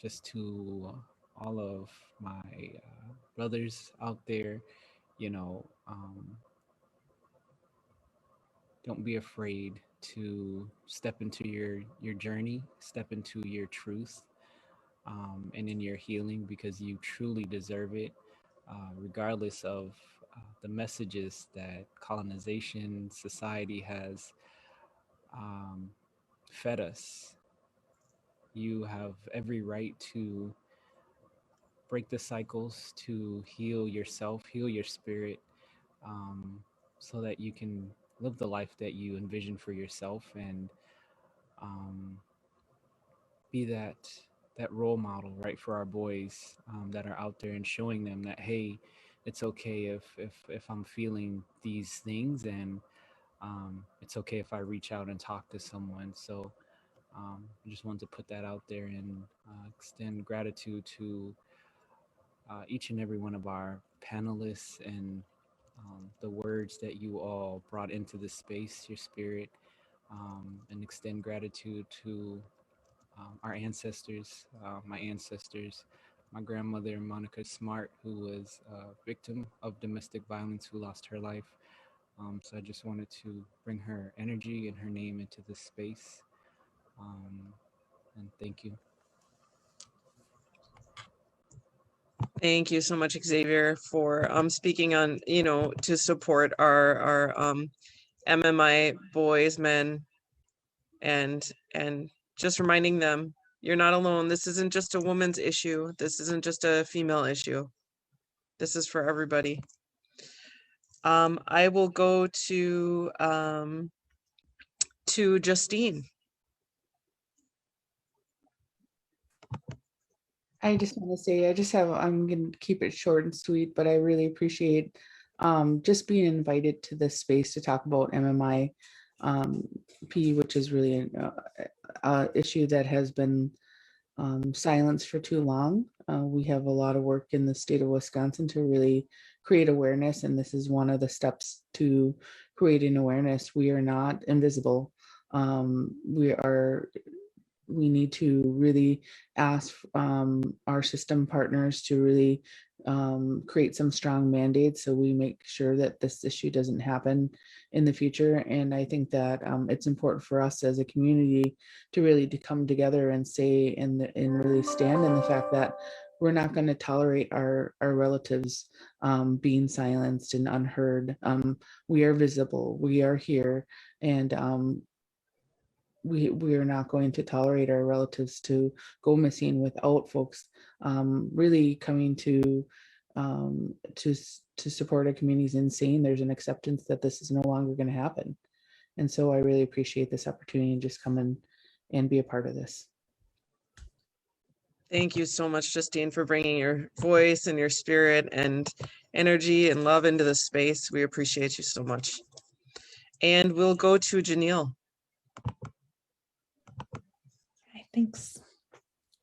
just to all of my brothers out there, don't be afraid to step into your journey, step into your truth, and in your healing, because you truly deserve it, regardless of the messages that colonization society has fed us. You have every right to break the cycles, to heal yourself, heal your spirit, so that you can live the life that you envision for yourself, and be that role model, right, for our boys that are out there, and showing them that, hey, it's okay if I'm feeling these things, and it's okay if I reach out and talk to someone. So I just wanted to put that out there and extend gratitude to each and every one of our panelists, and the words that you all brought into the space, your spirit, and extend gratitude to our ancestors, my ancestors, my grandmother, Monica Smart, who was a victim of domestic violence, who lost her life. So I just wanted to bring her energy and her name into this space. And thank you. Thank you so much, Xavier, for speaking on, to support our MMI boys, men, and just reminding them you're not alone. This isn't just a woman's issue. This isn't just a female issue. This is for everybody. I will go to Justine. I just want to say, I'm going to keep it short and sweet, but I really appreciate just being invited to this space to talk about MMI P, which is really an issue that has been silenced for too long. We have a lot of work in the state of Wisconsin to really create awareness, and this is one of the steps to creating awareness. We are not invisible. We need to really ask our system partners to really create some strong mandates so we make sure that this issue doesn't happen in the future. And I think that it's important for us as a community to really come together and say and really stand in the fact that we're not going to tolerate our relatives being silenced and unheard. We are visible, we are here, and we are not going to tolerate our relatives to go missing without folks really coming to support our communities and saying there's an acceptance that this is no longer going to happen. And so I really appreciate this opportunity to just come in and be a part of this. Thank you so much, Justine, for bringing your voice and your spirit and energy and love into this space. We appreciate you so much. And we'll go to Jeneile. Thanks.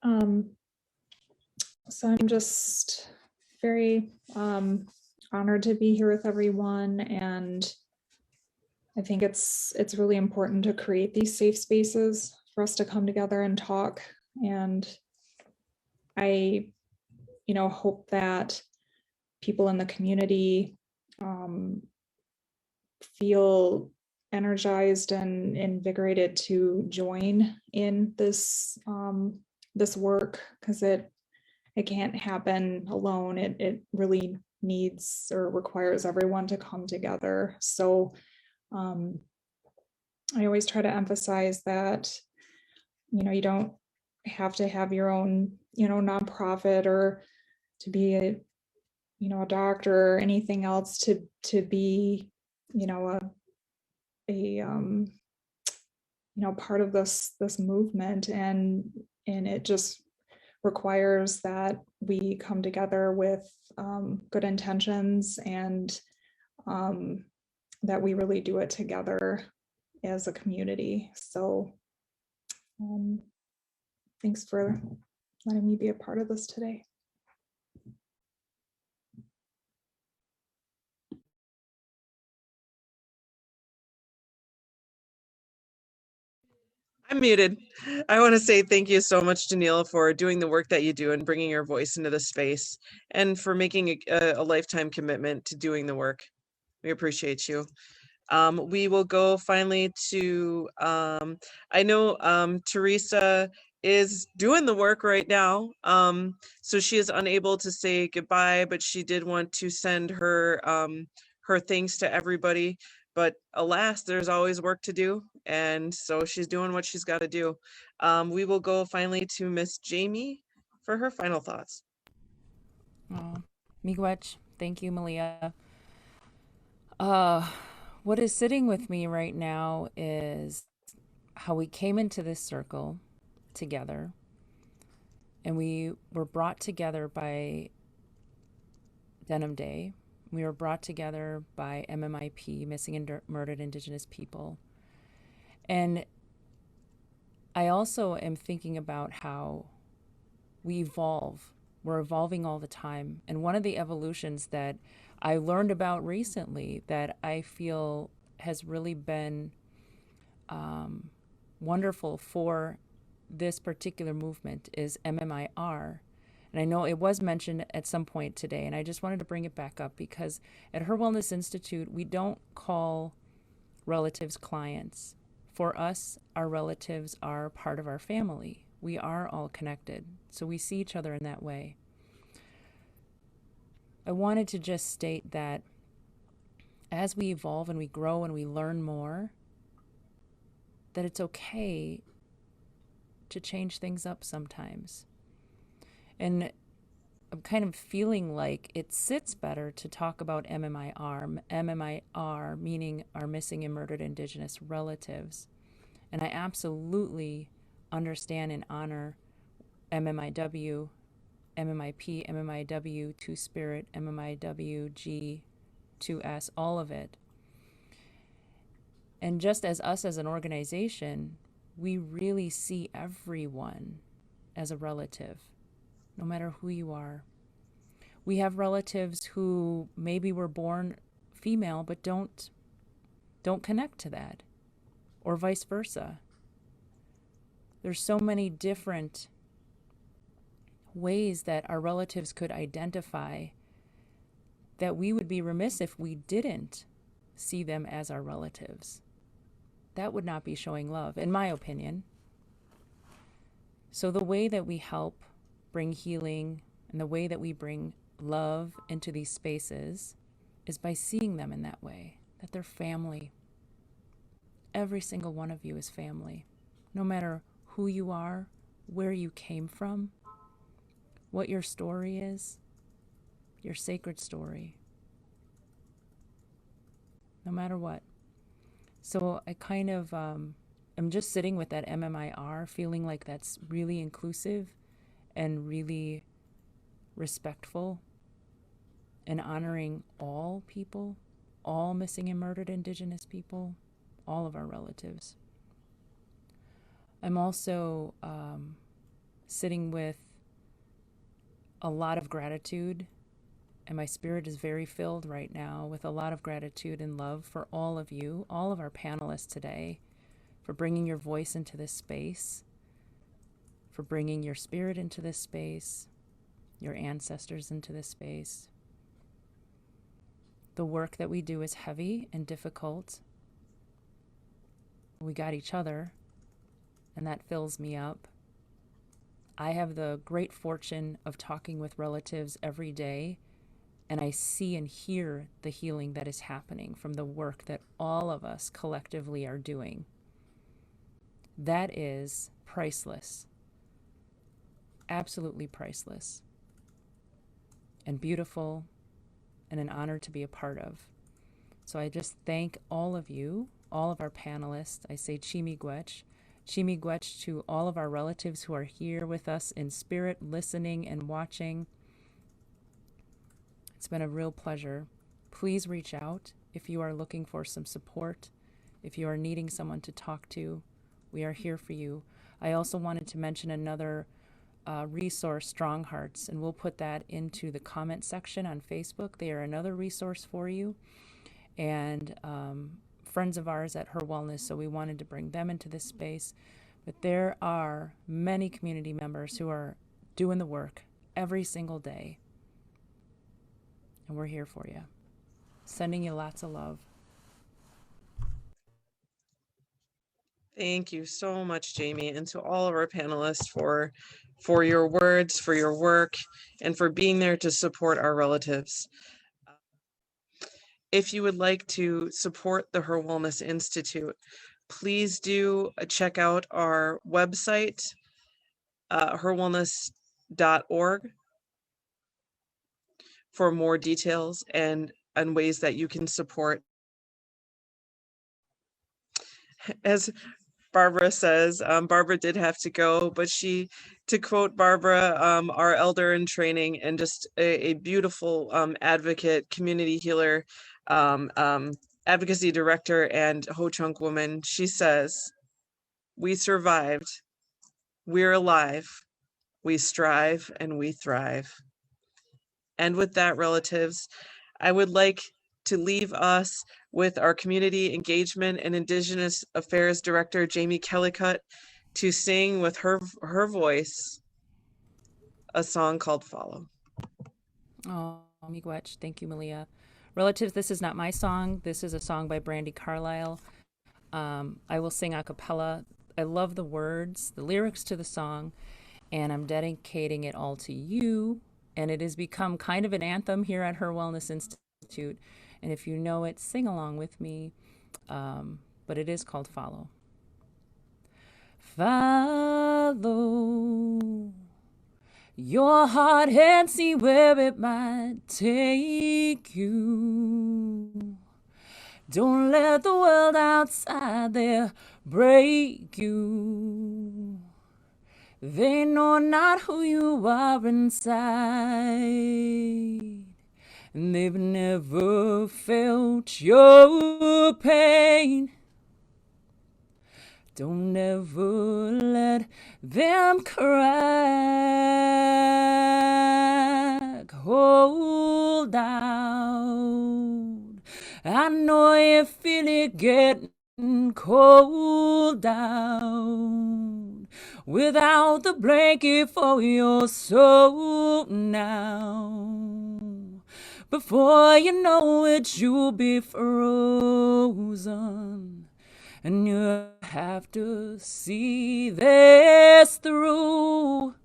So I'm just very honored to be here with everyone, and I think it's really important to create these safe spaces for us to come together and talk. And I, hope that people in the community feel energized and invigorated to join in this this work, because it can't happen alone. It really needs or requires everyone to come together. So I always try to emphasize that you don't have to have your own nonprofit or to be a doctor or anything else to be a part of this movement, and it just requires that we come together with good intentions, and that we really do it together as a community. So thanks for letting me be a part of this today. I'm muted. I want to say thank you so much, Jeneile, for doing the work that you do and bringing your voice into the space, and for making a lifetime commitment to doing the work. We appreciate you. We will go finally to, I know Teresa is doing the work right now. So she is unable to say goodbye, but she did want to send her her thanks to everybody. But alas, there's always work to do. And so she's doing what she's got to do. We will go finally to Miss Jamie for her final thoughts. Miigwech, thank you, Malia. What is sitting with me right now is how we came into this circle together, and we were brought together by Denim Day. We were brought together by MMIP, Missing and Murdered Indigenous People. And I also am thinking about how we evolve. We're evolving all the time. And one of the evolutions that I learned about recently that I feel has really been wonderful for this particular movement is MMIR. And I know it was mentioned at some point today, and I just wanted to bring it back up because at Her Wellness Institute, we don't call relatives clients. For us, our relatives are part of our family. We are all connected, so we see each other in that way. I wanted to just state that as we evolve and we grow and we learn more, that it's okay to change things up sometimes. And I'm kind of feeling like it sits better to talk about MMIR meaning our missing and murdered Indigenous relatives. And I absolutely understand and honor MMIW, MMIP, MMIW, Two-Spirit, MMIW, G, 2S, all of it. And just as us as an organization, we really see everyone as a relative, no matter who you are. We have relatives who maybe were born female but don't connect to that, or vice versa. There's so many different ways that our relatives could identify that we would be remiss if we didn't see them as our relatives. That would not be showing love, in my opinion. So the way that we help bring healing and the way that we bring love into these spaces is by seeing them in that way, that they're family. Every single one of you is family, no matter who you are, where you came from, what your story is, your sacred story, no matter what. So I kind of am just sitting with that MMIR, feeling like that's really inclusive and really respectful and honoring all people, all missing and murdered Indigenous people, all of our relatives. I'm also sitting with a lot of gratitude, and my spirit is very filled right now with a lot of gratitude and love for all of you, all of our panelists today, for bringing your voice into this space, for bringing your spirit into this space, your ancestors into this space. The work that we do is heavy and difficult. We got each other, and that fills me up. I have the great fortune of talking with relatives every day, and I see and hear the healing that is happening from the work that all of us collectively are doing. That is priceless, absolutely priceless, and beautiful, and an honor to be a part of. So I just thank all of you, all of our panelists. I say Chimigwech to all of our relatives who are here with us in spirit, listening and watching. It's been a real pleasure. Please reach out if you are looking for some support, if you are needing someone to talk to. We are here for you. I also wanted to mention another resource, Strong Hearts, and we'll put that into the comment section on Facebook. They are another resource for you, and friends of ours at Her Wellness, so we wanted to bring them into this space. But there are many community members who are doing the work every single day, and we're here for you. Sending you lots of love. Thank you so much, Jamie, and to all of our panelists for your words, for your work, and for being there to support our relatives. If you would like to support the Her Wellness Institute, please do check out our website, herwellness.org, for more details and ways that you can support. As Barbara says, Barbara did have to go, but to quote Barbara, our elder in training and just a beautiful advocate, community healer, advocacy director, and Ho-Chunk woman, she says, "We survived, we're alive, we strive, and we thrive." And with that, relatives, I would like to leave us with our Community Engagement and Indigenous Affairs Director, Jamie Kellicut, to sing with her voice a song called Follow. Oh, miigwech. Thank you, Malia. Relatives, this is not my song. This is a song by Brandy Carlisle. I will sing a cappella. I love the words, the lyrics to the song, and I'm dedicating it all to you. And it has become kind of an anthem here at Her Wellness Institute. And if you know it, sing along with me. But it is called Follow. Follow your heart and see where it might take you. Don't let the world outside there break you. They know not who you are inside, and they've never felt your pain. Don't ever let them crack. Hold out. I know you feel it getting cold out. Without the blanket for your soul now. Before you know it, you'll be frozen. And you have to see this through.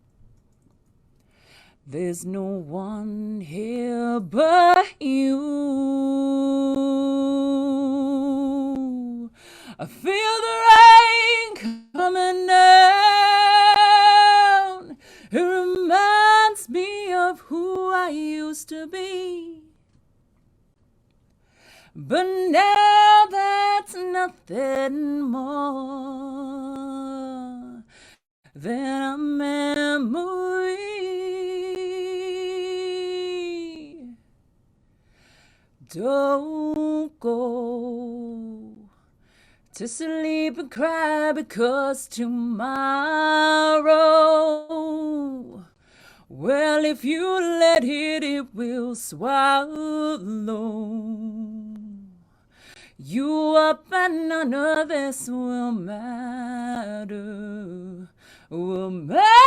There's no one here but you. I feel the rain coming down. It reminds me of who I used to be. But now that's nothing more than a memory. Don't go to sleep and cry because tomorrow, well, if you let it, it will swallow you up, and none of this will matter anymore.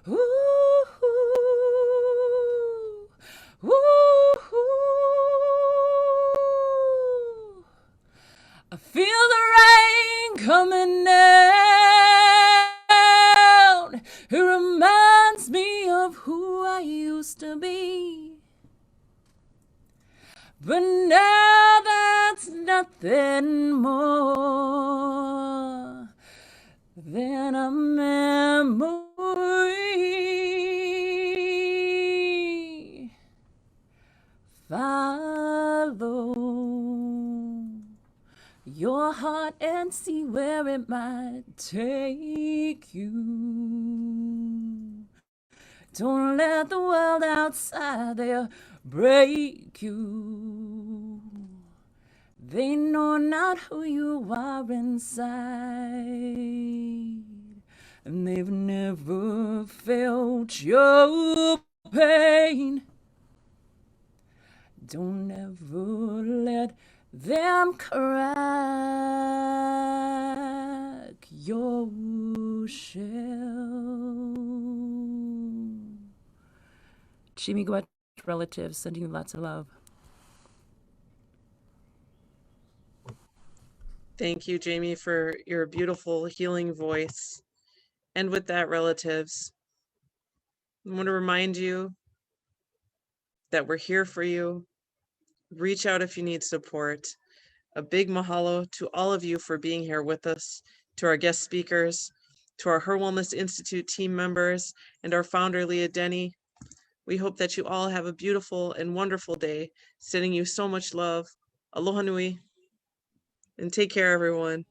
Ooh, ooh, ooh. I feel the rain coming down. It reminds me of who I used to be. But now that's nothing more than a memory. Follow your heart and see where it might take you. Don't let the world outside there break you. They know not who you are inside, and they've never felt your pain. Don't ever let them crack your shell. Chimigwet relatives, sending you lots of love. Thank you, Jamie, for your beautiful healing voice. And with that, relatives, I want to remind you that we're here for you. Reach out if you need support. A big mahalo to all of you for being here with us, to our guest speakers, to our Her Wellness Institute team members, and our founder, Lea Denny. We hope that you all have a beautiful and wonderful day, sending you so much love. Aloha nui, and take care, everyone.